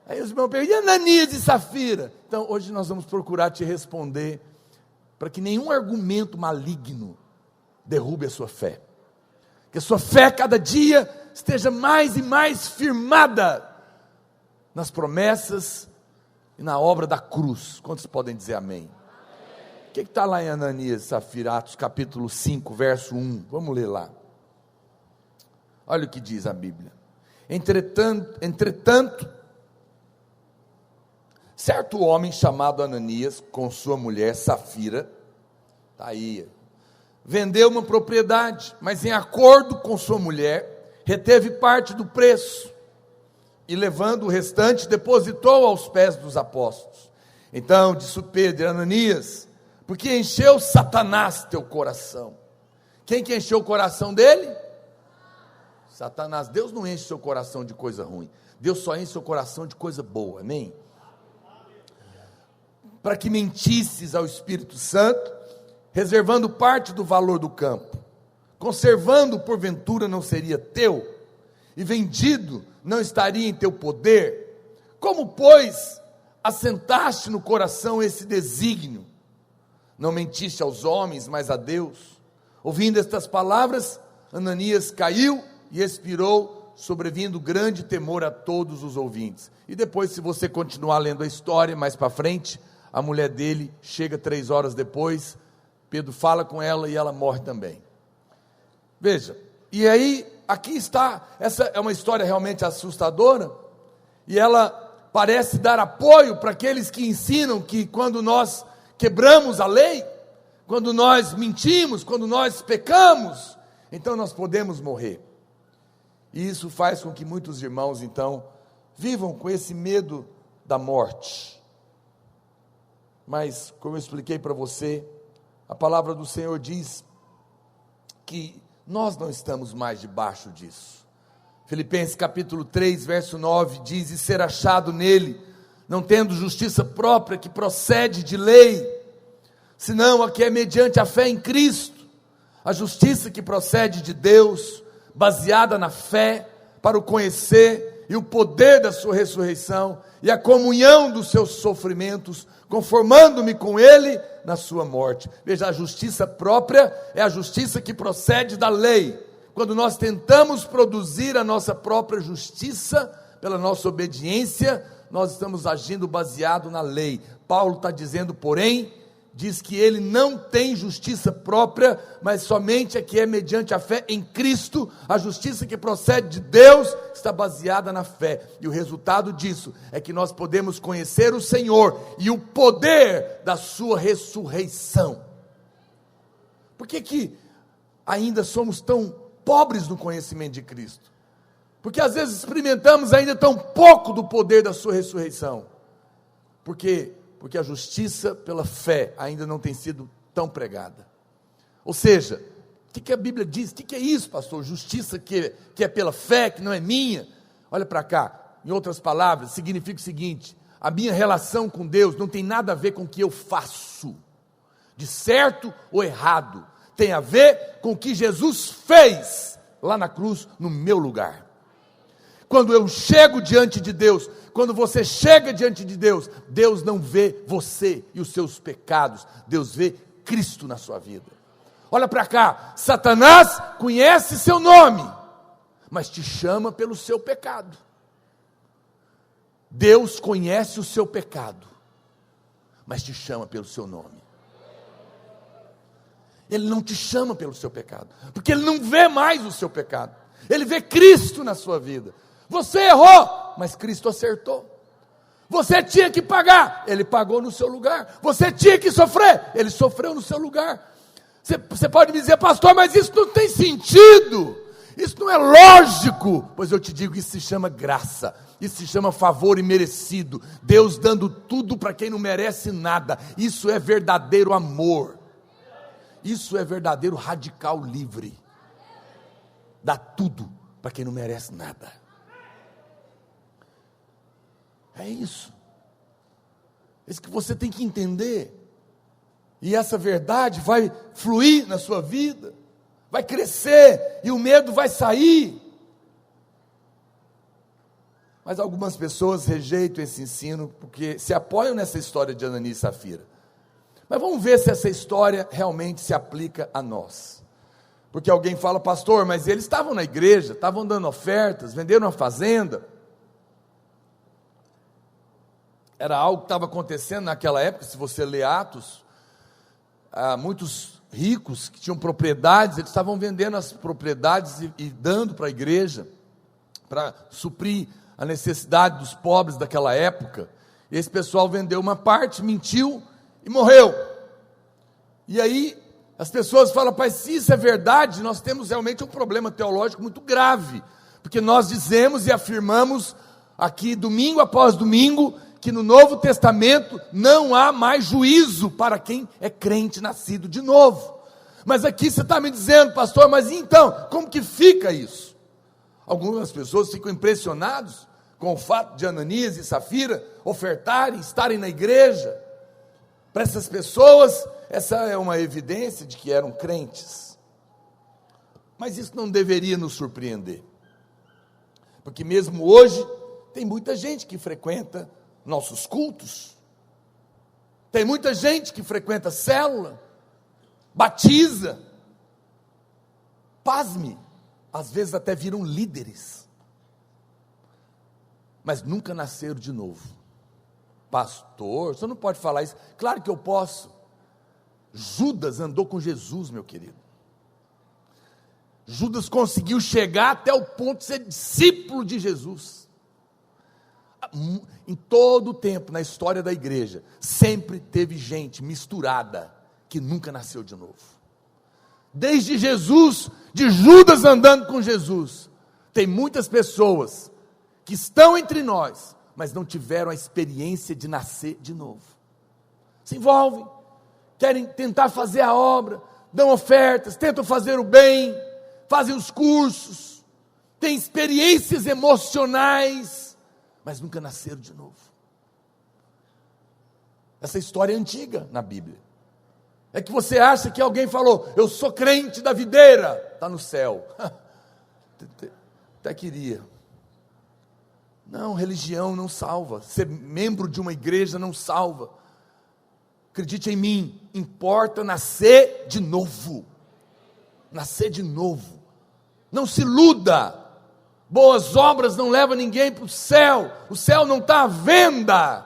Aí os irmãos perguntam, e Ananias e Safira? Então hoje nós vamos procurar te responder, para que nenhum argumento maligno derrube a sua fé. Que a sua fé cada dia esteja mais e mais firmada nas promessas e na obra da cruz. Quantos podem dizer amém? O que está lá em Ananias e Safira, Atos capítulo 5, verso 1, vamos ler lá. Olha o que diz a Bíblia. Entretanto, certo homem chamado Ananias, com sua mulher Safira, está aí, vendeu uma propriedade, mas em acordo com sua mulher, reteve parte do preço, e levando o restante, depositou aos pés dos apóstolos. Então disse Pedro, Ananias, porque encheu Satanás teu coração. Quem que encheu o coração dele? Satanás. Deus não enche seu coração de coisa ruim, Deus só enche seu coração de coisa boa, amém? Para que mentisses ao Espírito Santo, reservando parte do valor do campo, conservando porventura não seria teu, e vendido não estaria em teu poder? Como, pois, assentaste no coração esse desígnio? Não mentiste aos homens, mas a Deus. Ouvindo estas palavras, Ananias caiu e expirou, sobrevindo grande temor a todos os ouvintes. E depois, se você continuar lendo a história, mais para frente, a mulher dele chega 3 horas depois, Pedro fala com ela e ela morre também. Veja, e aí, aqui está, essa é uma história realmente assustadora, e ela parece dar apoio para aqueles que ensinam que quando nós quebramos a lei, quando nós mentimos, quando nós pecamos, então nós podemos morrer. E isso faz com que muitos irmãos, então, vivam com esse medo da morte. Mas, como eu expliquei para você, a palavra do Senhor diz que nós não estamos mais debaixo disso. Filipenses capítulo 3, verso 9, diz: e ser achado nele, não tendo justiça própria que procede de lei, senão a que é mediante a fé em Cristo, a justiça que procede de Deus, baseada na fé, para o conhecer e o poder da sua ressurreição e a comunhão dos seus sofrimentos, conformando-me com ele na sua morte. Veja, a justiça própria é a justiça que procede da lei. Quando nós tentamos produzir a nossa própria justiça, pela nossa obediência, nós estamos agindo baseado na lei. Paulo está dizendo, porém, diz que ele não tem justiça própria, mas somente a que é mediante a fé em Cristo. A justiça que procede de Deus está baseada na fé, e o resultado disso é que nós podemos conhecer o Senhor e o poder da sua ressurreição. Por que ainda somos tão pobres no conhecimento de Cristo? Porque às vezes experimentamos ainda tão pouco do poder da sua ressurreição. Porque a justiça pela fé ainda não tem sido tão pregada. Ou seja, o que a Bíblia diz? O que é isso, pastor? Justiça que é pela fé, que não é minha? Olha para cá, em outras palavras, significa o seguinte: a minha relação com Deus não tem nada a ver com o que eu faço, de certo ou errado, tem a ver com o que Jesus fez lá na cruz, no meu lugar. Quando eu chego diante de Deus, quando você chega diante de Deus, Deus não vê você e os seus pecados, Deus vê Cristo na sua vida. Olha para cá, Satanás conhece seu nome, mas te chama pelo seu pecado. Deus conhece o seu pecado, mas te chama pelo seu nome. Ele não te chama pelo seu pecado, porque Ele não vê mais o seu pecado, Ele vê Cristo na sua vida. Você errou, mas Cristo acertou. Você tinha que pagar, Ele pagou no seu lugar. Você tinha que sofrer, Ele sofreu no seu lugar. Você pode me dizer, pastor, mas isso não tem sentido, isso não é lógico. Pois eu te digo, isso se chama graça, isso se chama favor imerecido. Deus dando tudo para quem não merece nada. Isso é verdadeiro amor. Isso é verdadeiro radical livre. Dá tudo para quem não merece nada. É isso. É isso que você tem que entender. E essa verdade vai fluir na sua vida, vai crescer, e o medo vai sair. Mas algumas pessoas rejeitam esse ensino, porque se apoiam nessa história de Ananias e Safira. Mas vamos ver se essa história realmente se aplica a nós. Porque alguém fala, pastor, mas eles estavam na igreja, estavam dando ofertas, venderam uma fazenda. Era algo que estava acontecendo naquela época. Se você ler Atos, muitos ricos que tinham propriedades, eles estavam vendendo as propriedades e dando para a igreja, para suprir a necessidade dos pobres daquela época. E esse pessoal vendeu uma parte, mentiu e morreu. E aí as pessoas falam, pai, se isso é verdade, nós temos realmente um problema teológico muito grave, porque nós dizemos e afirmamos aqui domingo após domingo que no Novo Testamento não há mais juízo para quem é crente nascido de novo. Mas aqui você está me dizendo, pastor, mas então, como que fica isso? Algumas pessoas ficam impressionados com o fato de Ananias e Safira ofertarem, estarem na igreja. Para essas pessoas, essa é uma evidência de que eram crentes. Mas isso não deveria nos surpreender, porque mesmo hoje, tem muita gente que frequenta nossos cultos, tem muita gente que frequenta célula, batiza, pasme, às vezes até viram líderes, mas nunca nasceram de novo. Pastor, você não pode falar isso. Claro que eu posso. Judas andou com Jesus, meu querido. Judas conseguiu chegar até o ponto de ser discípulo de Jesus. Em todo o tempo, na história da igreja, sempre teve gente misturada, que nunca nasceu de novo. Desde Jesus, de Judas andando com Jesus, tem muitas pessoas que estão entre nós, mas não tiveram a experiência de nascer de novo. Se envolvem, querem tentar fazer a obra, dão ofertas, tentam fazer o bem, fazem os cursos, têm experiências emocionais, mas nunca nasceram de novo. Essa história é antiga na Bíblia. É que você acha que alguém falou, eu sou crente da videira, está no céu. Até queria. Não, religião não salva. Ser membro de uma igreja não salva. Acredite em mim, importa nascer de novo. Nascer de novo. Não se iluda. Boas obras não levam ninguém para o céu. O céu não está à venda.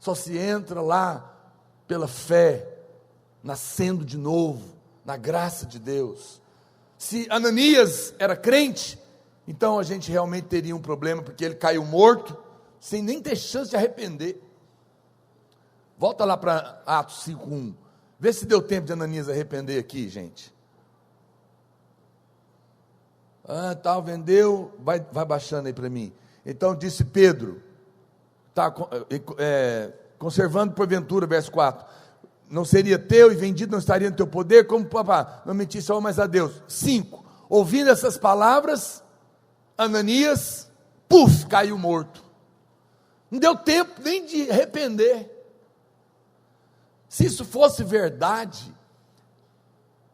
Só se entra lá pela fé, nascendo de novo, na graça de Deus. Se Ananias era crente, então a gente realmente teria um problema, porque ele caiu morto, sem nem ter chance de arrepender. Volta lá para Atos 5:1, vê se deu tempo de Ananias arrepender aqui, gente. Tal, vendeu, vai baixando aí para mim. Então disse Pedro, conservando porventura, verso 4, não seria teu e vendido não estaria no teu poder, como papá, não mentisse ao mais a Deus. 5, ouvindo essas palavras, Ananias, caiu morto. Não deu tempo nem de arrepender. Se isso fosse verdade,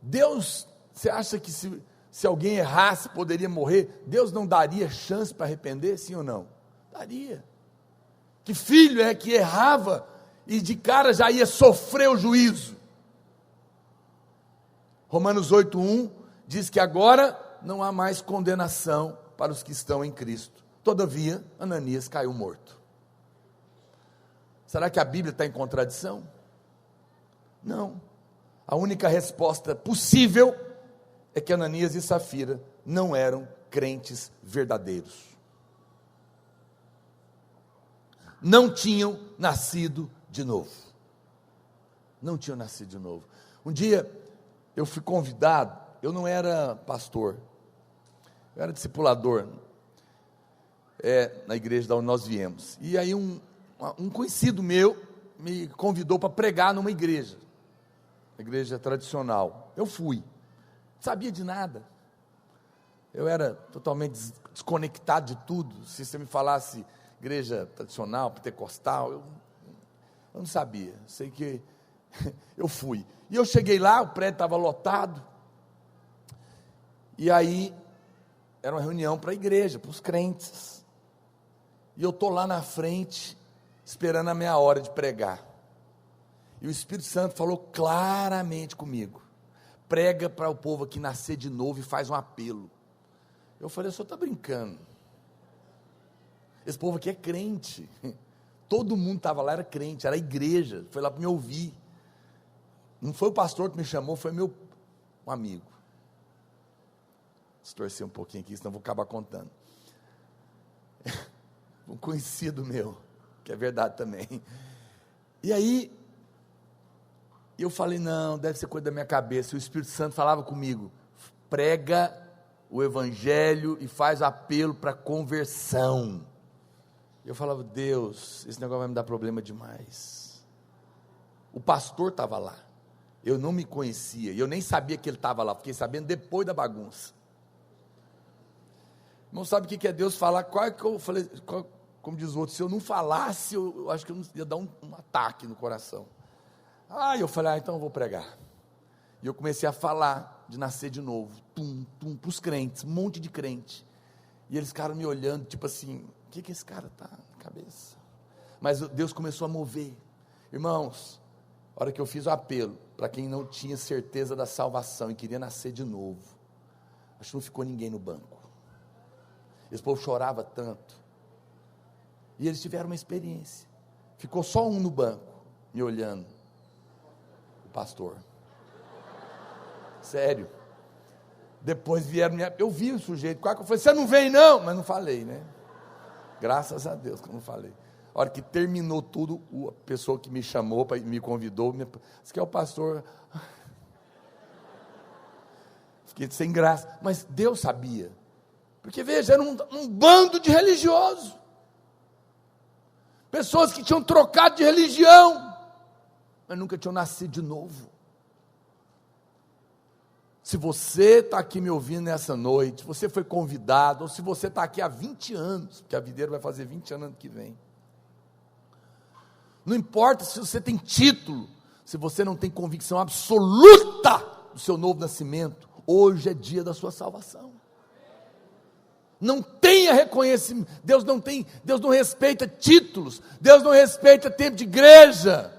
Deus, você acha que se alguém errasse, poderia morrer, Deus não daria chance para arrepender, sim ou não? Daria. Que filho é que errava e de cara já ia sofrer o juízo? Romanos 8:1 diz que agora não há mais condenação para os que estão em Cristo. Todavia, Ananias caiu morto. Será que a Bíblia está em contradição? Não. A única resposta possível é que Ananias e Safira não eram crentes verdadeiros. Não tinham nascido de novo. Não tinham nascido de novo. Um dia eu fui convidado, eu não era pastor, eu era discipulador, na igreja da onde nós viemos. E aí um conhecido meu me convidou para pregar numa igreja tradicional. Eu fui, não sabia de nada. Eu era totalmente desconectado de tudo. Se você me falasse igreja tradicional, pentecostal, eu não sabia. Sei que eu fui. E eu cheguei lá, o prédio estava lotado. E aí, era uma reunião para a igreja, para os crentes. E eu estou lá na frente, esperando a minha hora de pregar. E o Espírito Santo falou claramente comigo. Prega para o povo aqui nascer de novo e faz um apelo. Eu falei, o senhor está brincando? Esse povo aqui é crente. Todo mundo estava lá, era crente, era a igreja. Foi lá para me ouvir. Não foi o pastor que me chamou, foi um amigo. Se torcer um pouquinho aqui, senão vou acabar contando. Um conhecido meu, que é verdade também. E aí, eu falei, não, deve ser coisa da minha cabeça. E o Espírito Santo falava comigo, prega o evangelho e faz apelo para conversão. Eu falava, Deus, esse negócio vai me dar problema demais. O pastor estava lá, eu não me conhecia, eu nem sabia que ele estava lá, fiquei sabendo depois da bagunça. Não sabe o que é Deus falar? Eu falei, como diz o outro, se eu não falasse, eu acho que eu ia dar um ataque no coração. Eu falei, então eu vou pregar. E eu comecei a falar de nascer de novo, para os crentes, um monte de crente. E eles ficaram me olhando, tipo assim, o que esse cara está na cabeça? Mas Deus começou a mover. Irmãos, a hora que eu fiz o apelo, para quem não tinha certeza da salvação e queria nascer de novo, acho que não ficou ninguém no banco. Esse povo chorava tanto. E eles tiveram uma experiência. Ficou só um no banco, me olhando. O pastor. Sério. Depois vieram, eu vi o sujeito, eu falei, você não vem não? Mas não falei, né? Graças a Deus que eu não falei. A hora que terminou tudo, a pessoa que me chamou, me convidou, disse que é o pastor. Fiquei sem graça, mas Deus sabia. Porque veja, era um bando de religiosos. Pessoas que tinham trocado de religião, mas nunca tinham nascido de novo. Se você está aqui me ouvindo nessa noite, se você foi convidado, ou se você está aqui há 20 anos, porque a Videira vai fazer 20 anos ano que vem. Não importa se você tem título, se você não tem convicção absoluta do seu novo nascimento, hoje é dia da sua salvação. Não tenha reconhecimento, Deus não respeita títulos, Deus não respeita tempo de igreja.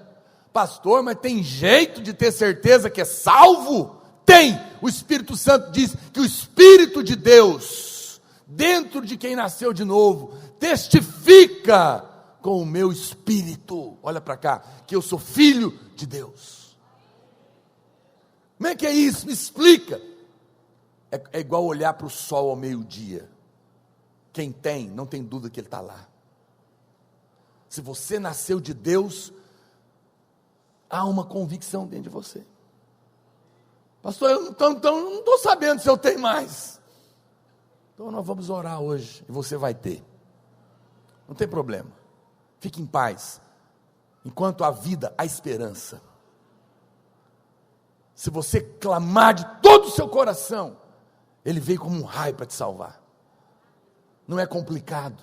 Pastor, mas tem jeito de ter certeza que é salvo? Tem! O Espírito Santo diz que o Espírito de Deus, dentro de quem nasceu de novo, testifica com o meu espírito, olha para cá, que eu sou filho de Deus. Como é que é isso? Me explica. É igual olhar para o sol ao meio-dia. Quem tem, não tem dúvida que ele está lá. Se você nasceu de Deus, há uma convicção dentro de você. Pastor, eu não estou sabendo se eu tenho mais. Então nós vamos orar hoje, e você vai ter. Não tem problema. Fique em paz. Enquanto há vida, há esperança. Se você clamar de todo o seu coração, Ele veio como um raio para te salvar. Não é complicado.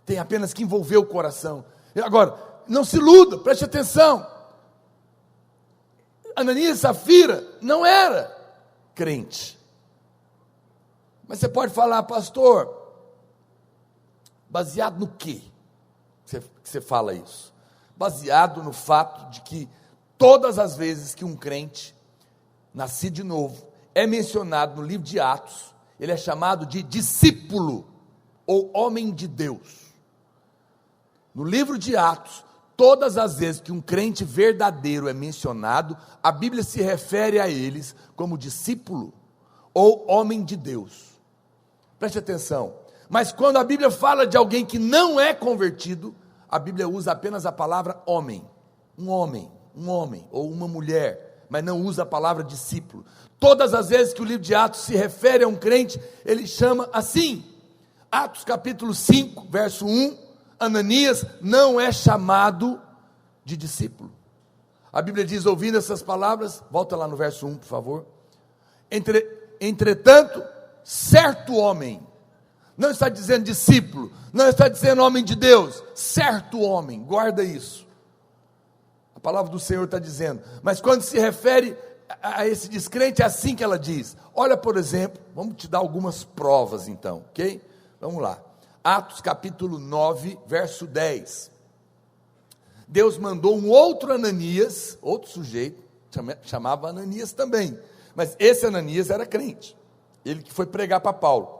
Tem apenas que envolver o coração. Agora, não se iluda, preste atenção. Ananias e Safira não era crente. Mas você pode falar, pastor, baseado no quê? Que você fala isso? Baseado no fato de que todas as vezes que um crente, nascido de novo, é mencionado no livro de Atos, ele é chamado de discípulo, ou homem de Deus. No livro de Atos, todas as vezes que um crente verdadeiro é mencionado, a Bíblia se refere a eles como discípulo, ou homem de Deus. Preste atenção. Mas quando a Bíblia fala de alguém que não é convertido, a Bíblia usa apenas a palavra homem, ou uma mulher, mas não usa a palavra discípulo. Todas as vezes que o livro de Atos se refere a um crente, ele chama assim. Atos capítulo 5, verso 1, Ananias não é chamado de discípulo. A Bíblia diz, ouvindo essas palavras, volta lá no verso 1, por favor. Entretanto, certo homem, não está dizendo discípulo, não está dizendo homem de Deus, certo homem, guarda isso. A palavra do Senhor está dizendo, mas quando se refere a esse descrente, é assim que ela diz. Olha, por exemplo, vamos te dar algumas provas então, ok? Vamos lá, Atos capítulo 9, verso 10, Deus mandou um outro Ananias, outro sujeito, chamava Ananias também, mas esse Ananias era crente, ele que foi pregar para Paulo.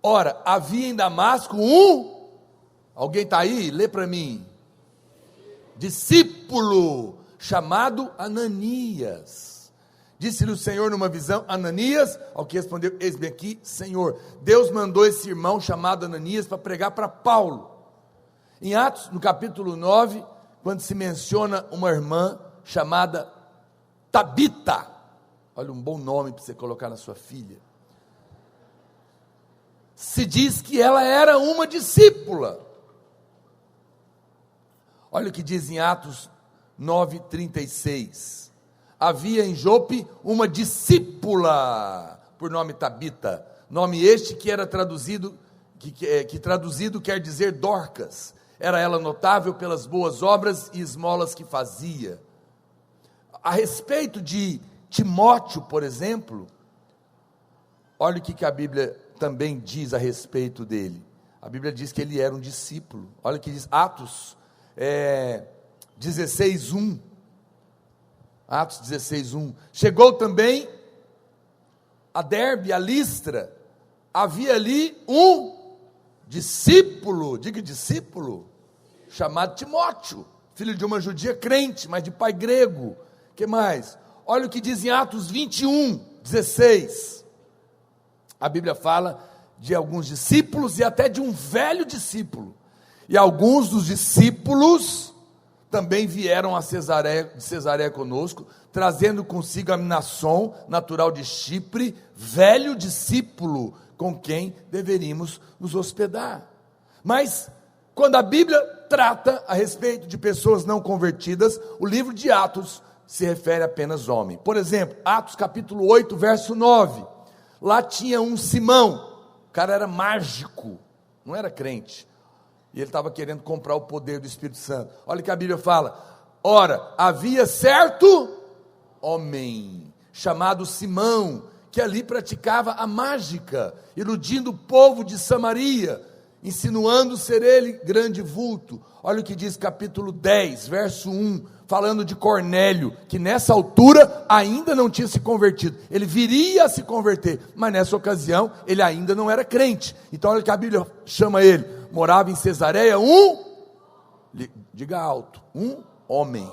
Ora, havia em Damasco alguém está aí? Lê para mim, discípulo, chamado Ananias. Disse-lhe o Senhor numa visão, Ananias, ao que respondeu, eis-me aqui, Senhor. Deus mandou esse irmão chamado Ananias para pregar para Paulo. Em Atos, no capítulo 9, quando se menciona uma irmã chamada Tabita, olha um bom nome para você colocar na sua filha, se diz que ela era uma discípula. Olha o que diz em Atos 9:36. Havia em Jope uma discípula, por nome Tabita, nome este que era traduzido, que traduzido quer dizer Dorcas. Era ela notável pelas boas obras e esmolas que fazia. A respeito de Timóteo, por exemplo, olha o que a Bíblia também diz a respeito dele. A Bíblia diz que ele era um discípulo. Olha o que diz Atos 16:1. Atos 16:1. Chegou também a Derbe, a Listra. Havia ali um discípulo, diga discípulo, chamado Timóteo, filho de uma judia crente, mas de pai grego. Que mais? Olha o que diz em Atos 21:16. A Bíblia fala de alguns discípulos e até de um velho discípulo. E alguns dos discípulos também vieram a Cesareia conosco, trazendo consigo a Mnason, natural de Chipre, velho discípulo, com quem deveríamos nos hospedar. Mas, quando a Bíblia trata a respeito de pessoas não convertidas, o livro de Atos se refere apenas homem. Por exemplo, Atos capítulo 8, verso 9. Lá tinha um Simão, o cara era mágico, não era crente, e ele estava querendo comprar o poder do Espírito Santo. Olha o que a Bíblia fala: ora, havia certo homem, chamado Simão, que ali praticava a mágica, iludindo o povo de Samaria, insinuando ser ele grande vulto. Olha o que diz capítulo 10, verso 1, falando de Cornélio, que nessa altura ainda não tinha se convertido. Ele viria a se converter, mas nessa ocasião ele ainda não era crente. Então olha que a Bíblia chama ele: morava em Cesareia diga alto, um homem.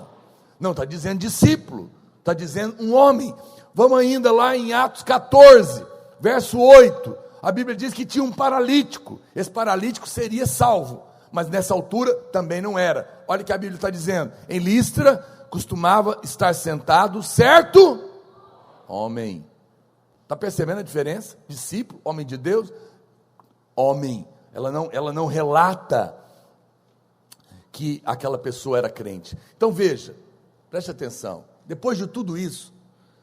Não está dizendo discípulo, está dizendo um homem. Vamos ainda lá em Atos 14, verso 8, a Bíblia diz que tinha um paralítico. Esse paralítico seria salvo, mas nessa altura também não era. Olha o que a Bíblia está dizendo: em Listra costumava estar sentado certo homem. Está percebendo a diferença? Discípulo, homem de Deus, homem. Ela não relata que aquela pessoa era crente. Então veja, preste atenção, depois de tudo isso,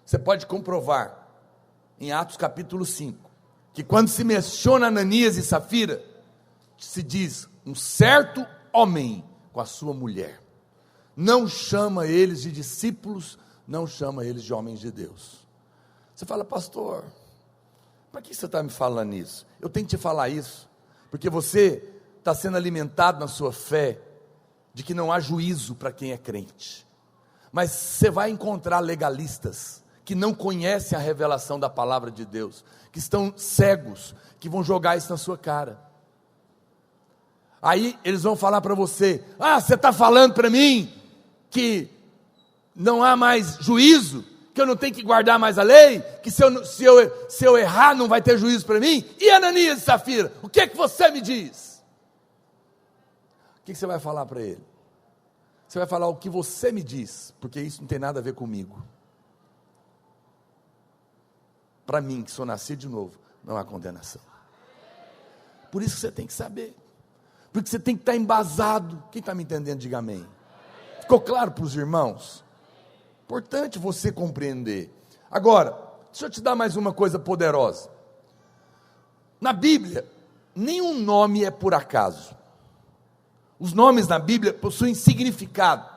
você pode comprovar em Atos capítulo 5, que quando se menciona Ananias e Safira, se diz um certo homem com a sua mulher. Não chama eles de discípulos, não chama eles de homens de Deus. Você fala: pastor, para que você está me falando isso? Eu tenho que te falar isso, porque você está sendo alimentado na sua fé, de que não há juízo para quem é crente. Mas você vai encontrar legalistas, que não conhecem a revelação da palavra de Deus, que estão cegos, que vão jogar isso na sua cara. Aí eles vão falar para você: você está falando para mim que não há mais juízo, que eu não tenho que guardar mais a lei, que se eu errar não vai ter juízo para mim? E Ananias e Safira, o que é que você me diz? O que você vai falar para ele? Você vai falar: o que você me diz, porque isso não tem nada a ver comigo. Para mim, que sou nascido de novo, não há condenação. Por isso que você tem que saber, porque você tem que estar embasado. Quem está me entendendo, diga amém. Ficou claro para os irmãos? Importante você compreender. Agora, deixa eu te dar mais uma coisa poderosa. Na Bíblia, nenhum nome é por acaso. Os nomes na Bíblia possuem significado.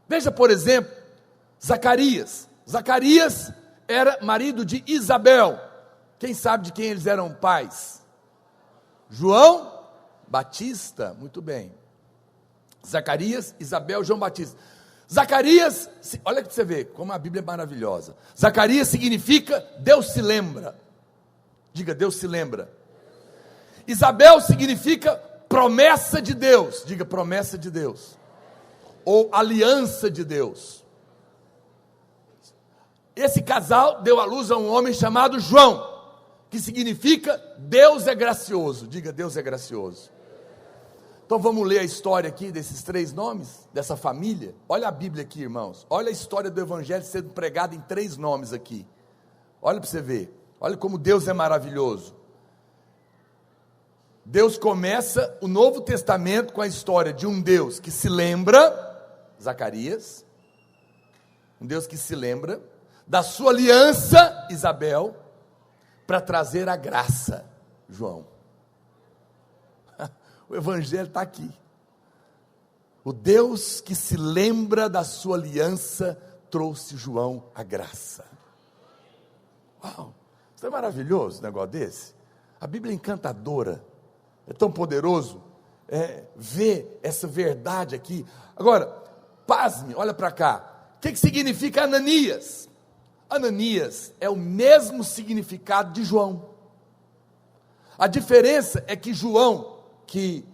Veja, por exemplo, Zacarias. Zacarias era marido de Isabel. Quem sabe de quem eles eram pais? João Batista, muito bem. Zacarias, Isabel, João Batista. Zacarias, olha para você ver como a Bíblia é maravilhosa. Zacarias significa Deus se lembra. Diga, Deus se lembra. Isabel significa promessa de Deus. Diga, promessa de Deus. Ou aliança de Deus. Esse casal deu à luz a um homem chamado João, que significa Deus é gracioso. Diga, Deus é gracioso. Então vamos ler a história aqui desses três nomes, dessa família. Olha a Bíblia aqui, irmãos. Olha a história do Evangelho sendo pregada em três nomes aqui. Olha para você ver. Olha como Deus é maravilhoso. Deus começa o Novo Testamento com a história de um Deus que se lembra, Zacarias, um Deus que se lembra da sua aliança, Isabel, para trazer a graça, João. O Evangelho está aqui. O Deus que se lembra da sua aliança trouxe João a graça. Uau, isso é maravilhoso, um negócio desse. A Bíblia é encantadora, é tão poderoso ver essa verdade aqui. Agora, pasme, olha para cá. O que significa Ananias? Ananias é o mesmo significado de João. A diferença é que João, que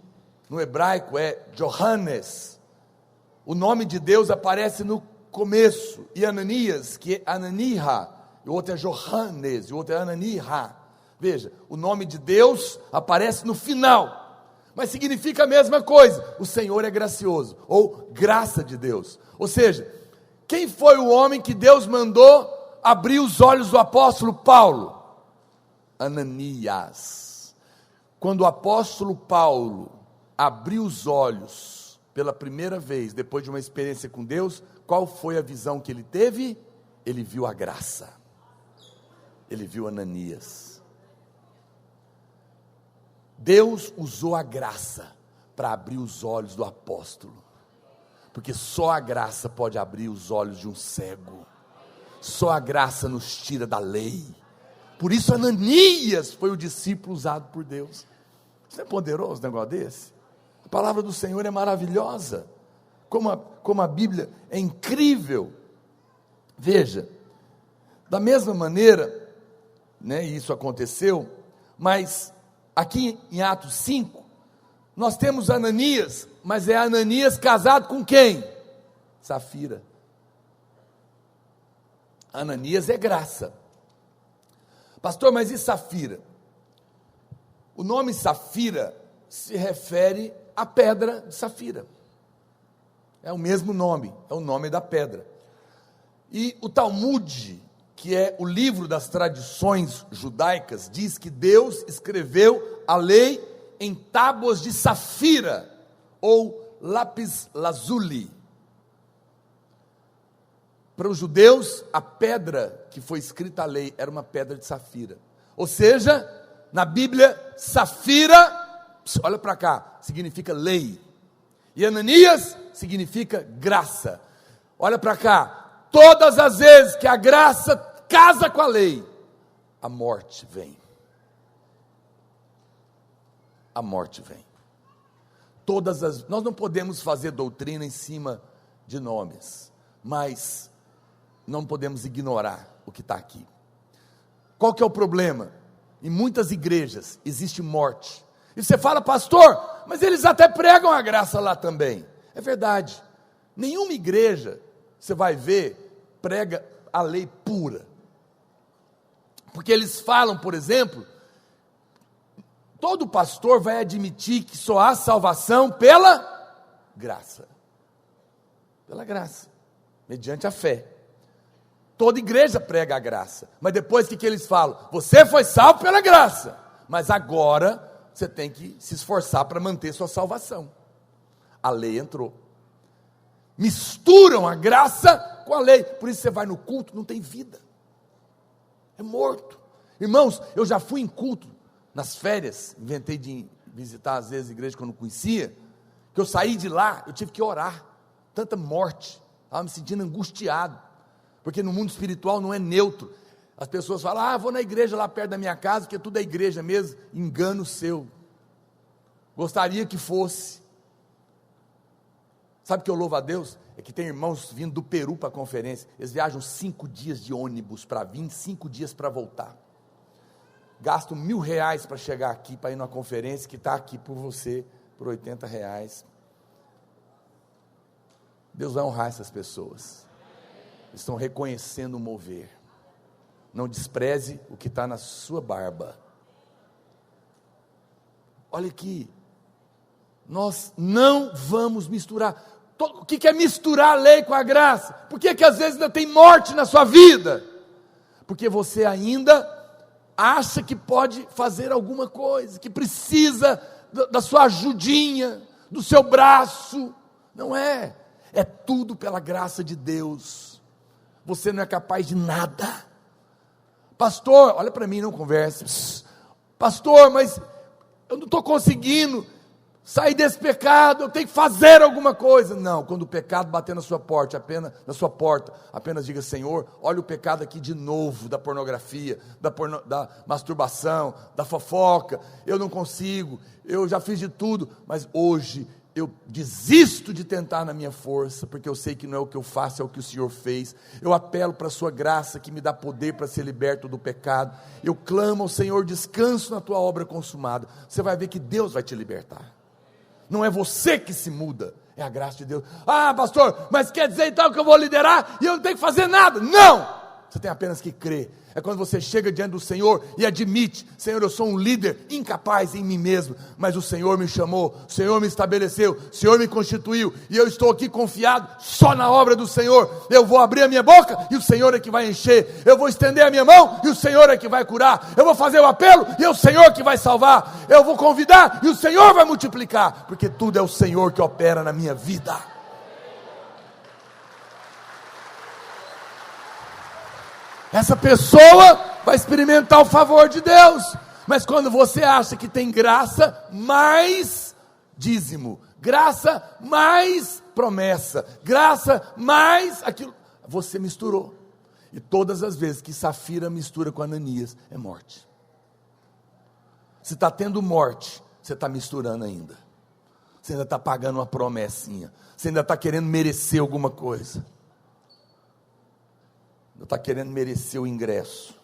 no hebraico é Johannes, o nome de Deus aparece no começo, e Ananias, que é Ananiha, o outro é Johannes, o outro é Ananiha. Veja, o nome de Deus aparece no final, mas significa a mesma coisa: o Senhor é gracioso, ou graça de Deus. Ou seja, quem foi o homem que Deus mandou abrir os olhos do apóstolo Paulo? Ananias. Quando o apóstolo Paulo abriu os olhos pela primeira vez, depois de uma experiência com Deus, qual foi a visão que ele teve? Ele viu a graça. Ele viu Ananias. Deus usou a graça para abrir os olhos do apóstolo, porque só a graça pode abrir os olhos de um cego, só a graça nos tira da lei. Por isso Ananias foi o discípulo usado por Deus. Isso é poderoso, um negócio desse? A palavra do Senhor é maravilhosa, como a Bíblia é incrível. Veja, da mesma maneira, né, isso aconteceu, mas aqui em Atos 5, nós temos Ananias, mas é Ananias casado com quem? Safira. Ananias é graça. Pastor, mas e Safira? O nome Safira se refere à pedra de Safira. É o mesmo nome, é o nome da pedra. E o Talmud, que é o livro das tradições judaicas, diz que Deus escreveu a lei em tábuas de safira, ou lápis lazuli. Para os judeus, a pedra que foi escrita a lei era uma pedra de safira. Ou seja, na Bíblia, safira, olha para cá, significa lei. E Ananias significa graça. Olha para cá, todas as vezes que a graça casa com a lei, a morte vem. A morte vem. Nós não podemos fazer doutrina em cima de nomes, mas não podemos ignorar o que está aqui. Qual que é o problema? Em muitas igrejas existe morte. E você fala, pastor, mas eles até pregam a graça lá também. É verdade. Nenhuma igreja, você vai ver, prega a lei pura. Porque eles falam, por exemplo, todo pastor vai admitir que só há salvação pela graça. Pela graça, mediante a fé. Toda igreja prega a graça, mas depois o que eles falam? Você foi salvo pela graça, mas agora você tem que se esforçar para manter sua salvação. A lei entrou. Misturam a graça com a lei, por isso você vai no culto, não tem vida, é morto. Irmãos, eu já fui em culto, nas férias, inventei de visitar às vezes a igreja que eu não conhecia, que eu saí de lá, eu tive que orar, tanta morte, estava me sentindo angustiado, porque no mundo espiritual não é neutro. As pessoas falam, vou na igreja lá perto da minha casa, porque tudo é igreja mesmo. Engano seu, gostaria que fosse. Sabe o que eu louvo a Deus? É que tem irmãos vindo do Peru para a conferência, eles viajam 5 dias de ônibus para vir, 5 dias para voltar, gastam R$1.000 para chegar aqui, para ir numa conferência que está aqui por você, por R$80. Deus vai honrar essas pessoas, estão reconhecendo o mover. Não despreze o que está na sua barba. Olha aqui, nós não vamos misturar. O que é misturar a lei com a graça? Por que às vezes ainda tem morte na sua vida? Porque você ainda acha que pode fazer alguma coisa, que precisa da sua ajudinha, do seu braço. Não é, é tudo pela graça de Deus. Você não é capaz de nada. Pastor, olha para mim, não converse. Pastor, mas eu não estou conseguindo sair desse pecado, eu tenho que fazer alguma coisa. Não, quando o pecado bater na sua porta, apenas diga, Senhor, olha o pecado aqui de novo, da pornografia, da masturbação, da fofoca, eu não consigo, eu já fiz de tudo, mas hoje eu desisto de tentar na minha força, porque eu sei que não é o que eu faço, é o que o Senhor fez. Eu apelo para a sua graça, que me dá poder para ser liberto do pecado. Eu clamo ao Senhor, descanso na tua obra consumada. Você vai ver que Deus vai te libertar. Não é você que se muda, é a graça de Deus. Pastor, mas quer dizer então que eu vou liderar e eu não tenho que fazer nada? Não! Você tem apenas que crer. É quando você chega diante do Senhor e admite, Senhor, eu sou um líder incapaz em mim mesmo, mas o Senhor me chamou, o Senhor me estabeleceu, o Senhor me constituiu, e eu estou aqui confiado só na obra do Senhor. Eu vou abrir a minha boca e o Senhor é que vai encher, eu vou estender a minha mão e o Senhor é que vai curar, eu vou fazer o apelo e é o Senhor que vai salvar, eu vou convidar e o Senhor vai multiplicar, porque tudo é o Senhor que opera na minha vida. essa pessoa vai experimentar o favor de Deus. Mas quando você acha que tem graça mais dízimo, graça mais promessa, graça mais aquilo, você misturou. E todas as vezes que Safira mistura com Ananias, é morte. Se está tendo morte, você está misturando ainda. Você ainda está pagando uma promessinha. Você ainda está querendo merecer alguma coisa. Ainda está querendo merecer o ingresso.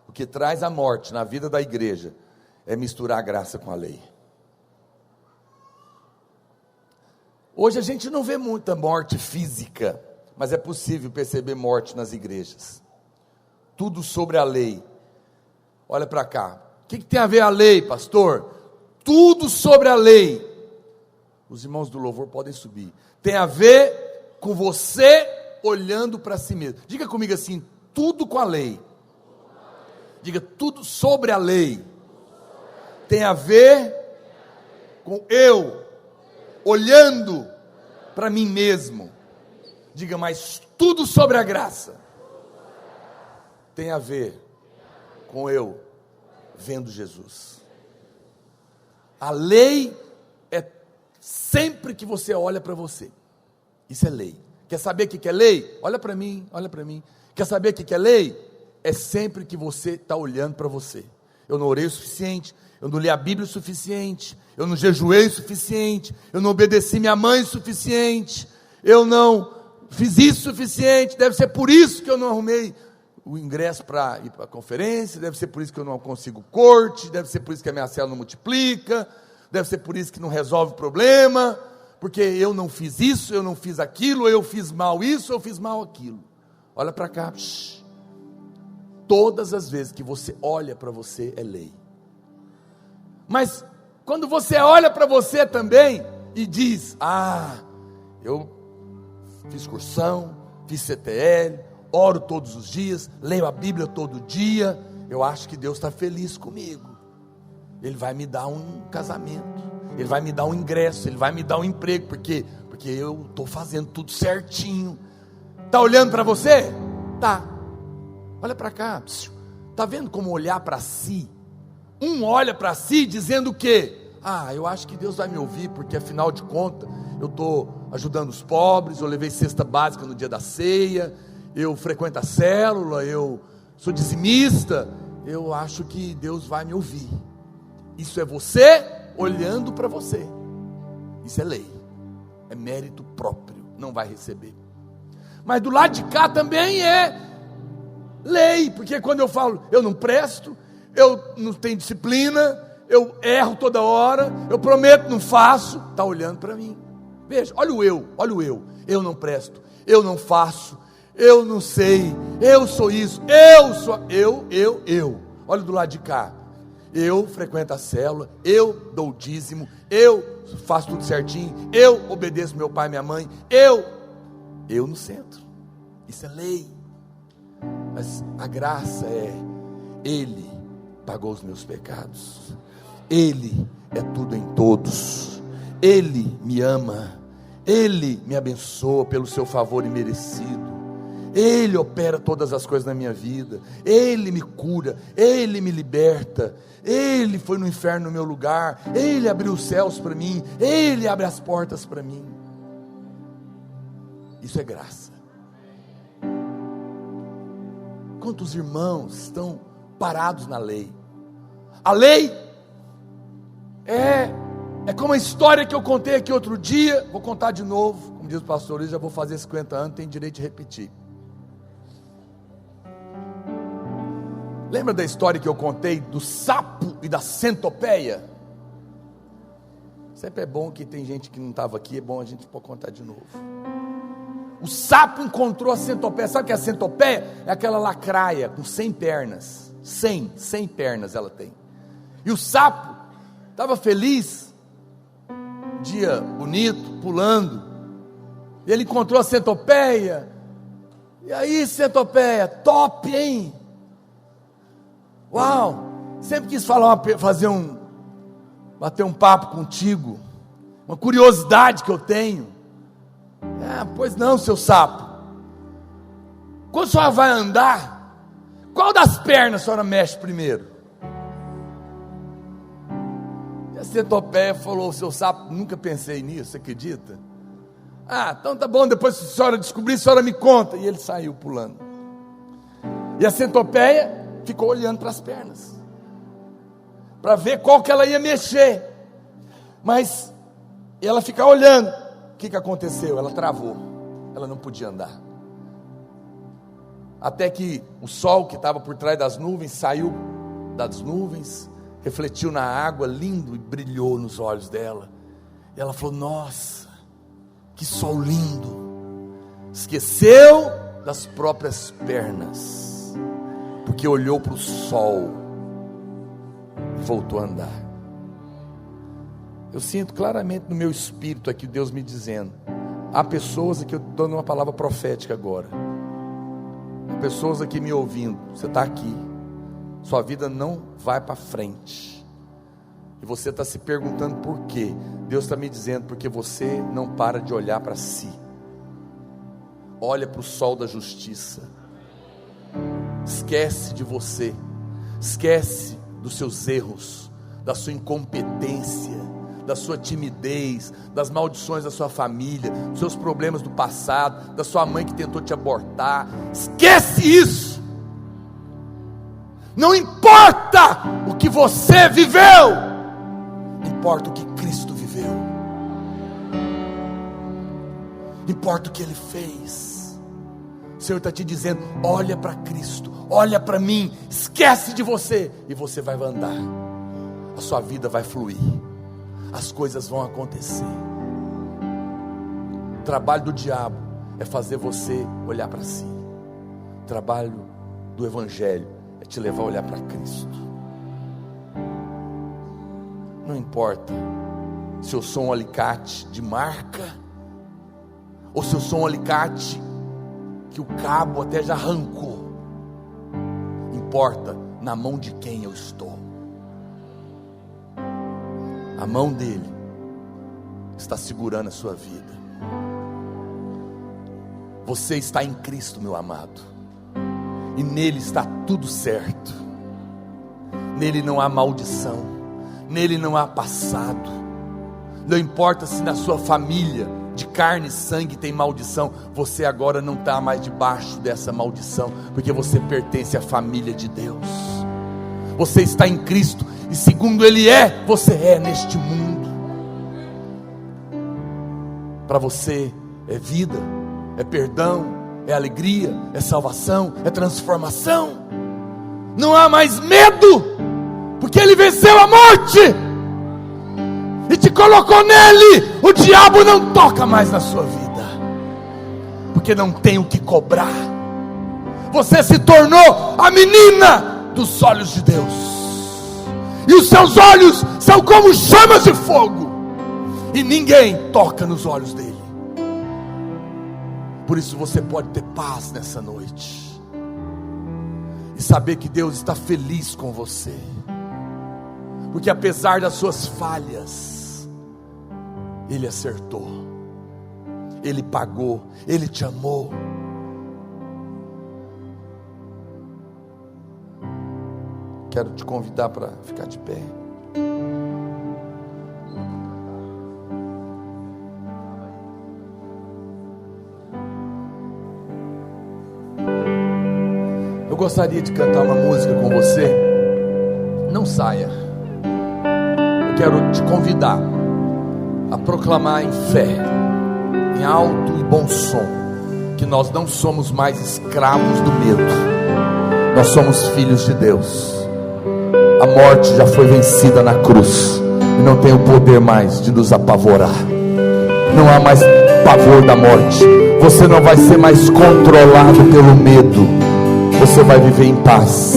O que traz a morte na vida da igreja é misturar a graça com a lei. Hoje a gente não vê muita morte física, mas é possível perceber morte nas igrejas. Tudo sobre a lei. Olha para cá. O que tem a ver a lei, pastor? Tudo sobre a lei. Os irmãos do louvor podem subir. Tem a ver com você olhando para si mesmo. Diga comigo assim: tudo com a lei. Diga, tudo sobre a lei. Tem a ver com eu olhando para mim mesmo. Diga, mas tudo sobre a graça tem a ver com eu vendo Jesus. A lei é sempre que você olha para você. Isso é lei. Quer saber o que é lei? Olha para mim, olha para mim. Quer saber o que é lei? É sempre que você está olhando para você. Eu não orei o suficiente, eu não li a Bíblia o suficiente, eu não jejuei o suficiente, eu não obedeci minha mãe o suficiente, eu não fiz isso o suficiente, deve ser por isso que eu não arrumei o ingresso para ir para a conferência, deve ser por isso que eu não consigo corte, deve ser por isso que a minha célula não multiplica, deve ser por isso que não resolve o problema, porque eu não fiz isso, eu não fiz aquilo, eu fiz mal isso, eu fiz mal aquilo. Olha para cá, todas as vezes que você olha para você é lei. Mas quando você olha para você também e diz: eu fiz cursão, fiz CTL, oro todos os dias, leio a Bíblia todo dia, eu acho que Deus está feliz comigo. Ele vai me dar um casamento, Ele vai me dar um ingresso, Ele vai me dar um emprego, porque eu estou fazendo tudo certinho. Está olhando para você? Tá. Olha para cá. Está vendo como olhar para si? Um olha para si dizendo o quê? Eu acho que Deus vai me ouvir, porque afinal de contas, eu estou ajudando os pobres, eu levei cesta básica no dia da ceia, eu frequento a célula, eu sou dizimista, eu acho que Deus vai me ouvir. Isso é você olhando para você. Isso é lei, é mérito próprio, não vai receber. Mas do lado de cá também é lei, porque quando eu falo, eu não presto, eu não tenho disciplina, eu erro toda hora, eu prometo, não faço, está olhando para mim. Veja, olha o eu não presto, eu não faço, eu não sei, eu sou isso, eu sou, eu, olha do lado de cá, eu frequento a célula, eu dou o dízimo, eu faço tudo certinho, eu obedeço meu pai e minha mãe, eu no centro, isso é lei. Mas a graça é: Ele pagou os meus pecados, Ele é tudo em todos, Ele me ama, Ele me abençoa pelo seu favor imerecido, Ele opera todas as coisas na minha vida, Ele me cura, Ele me liberta, Ele foi no inferno no meu lugar, Ele abriu os céus para mim, Ele abre as portas para mim. Isso é graça. Quantos irmãos estão parados na lei? A lei é como a história que eu contei aqui outro dia, vou contar de novo, como diz o pastor Luiz, já vou fazer 50 anos, tem direito de repetir. Lembra da história que eu contei do sapo e da centopeia? Sempre é bom que tem gente que não estava aqui, é bom a gente pode contar de novo. O sapo encontrou a centopeia. Sabe o que é a centopeia? É aquela lacraia com 100 pernas. 100 pernas ela tem. E o sapo estava feliz, dia bonito, pulando. E ele encontrou a centopeia. E aí, centopeia, top, hein? Uau! Sempre quis bater um papo contigo. Uma curiosidade que eu tenho. Pois não, seu sapo. Quando a senhora vai andar, qual das pernas a senhora mexe primeiro? E a centopeia falou: seu sapo, nunca pensei nisso, você acredita? Então tá bom, depois se a senhora descobrir, a senhora me conta. E ele saiu pulando. E a centopeia ficou olhando para as pernas, para ver qual que ela ia mexer. Mas ela fica olhando. O que aconteceu? Ela travou, ela não podia andar. Até que o sol que estava por trás das nuvens saiu das nuvens, refletiu na água, lindo, e brilhou nos olhos dela. E ela falou: nossa, que sol lindo. Esqueceu das próprias pernas, porque olhou para o sol e voltou a andar. Eu sinto claramente no meu espírito aqui Deus me dizendo: há pessoas aqui, eu estou dando uma palavra profética agora, há pessoas aqui me ouvindo, você está aqui, sua vida não vai para frente, e você está se perguntando por quê. Deus está me dizendo: porque você não para de olhar para si. Olha para o sol da justiça, esquece de você, esquece dos seus erros, da sua incompetência, da sua timidez, das maldições da sua família, dos seus problemas do passado, da sua mãe que tentou te abortar. Esquece isso. Não importa o que você viveu, importa o que Cristo viveu, importa o que Ele fez. O Senhor está te dizendo: olha para Cristo, olha para mim, esquece de você, e você vai andar, a sua vida vai fluir, as coisas vão acontecer. O trabalho do diabo é fazer você olhar para si. O trabalho do Evangelho é te levar a olhar para Cristo. Não importa se eu sou um alicate de marca, ou se eu sou um alicate que o cabo até já arrancou. Importa na mão de quem eu estou. A mão dele está segurando a sua vida. Você está em Cristo, meu amado, e nele está tudo certo. Nele não há maldição, nele não há passado. Não importa se na sua família de carne e sangue tem maldição, você agora não está mais debaixo dessa maldição, porque você pertence à família de Deus. Você está em Cristo, e segundo Ele é, você é neste mundo. Para você é vida, é perdão, é alegria, é salvação, é transformação. Não há mais medo, porque Ele venceu a morte e te colocou nele. O diabo não toca mais na sua vida, porque não tem o que cobrar. Você se tornou a menina dos olhos de Deus, e os seus olhos são como chamas de fogo, e ninguém toca nos olhos dele. Por isso você pode ter paz nessa noite, e saber que Deus está feliz com você, porque apesar das suas falhas, Ele acertou, Ele pagou, Ele te amou. Quero te convidar para ficar de pé. Eu gostaria de cantar uma música com você. Não saia. Eu quero te convidar a proclamar em fé, em alto e bom som, que nós não somos mais escravos do medo. Nós somos filhos de Deus. A morte já foi vencida na cruz, e não tem o poder mais de nos apavorar. Não há mais pavor da morte. Você não vai ser mais controlado pelo medo. Você vai viver em paz,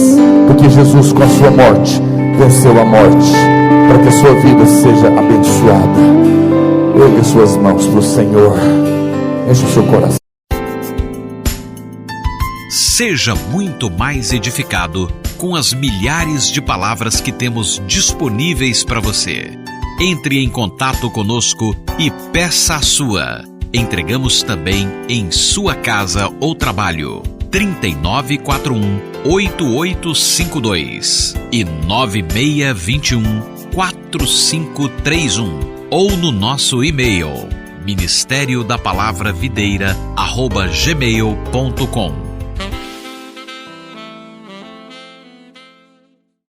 porque Jesus, com a sua morte, venceu a morte, para que a sua vida seja abençoada. Ergue suas mãos para o Senhor, enche o seu coração. Seja muito mais edificado com as milhares de palavras que temos disponíveis para você. Entre em contato conosco e peça a sua. Entregamos também em sua casa ou trabalho. 3941-8852 e 9621-4531 ou no nosso e-mail ministério da palavra videira @gmail.com.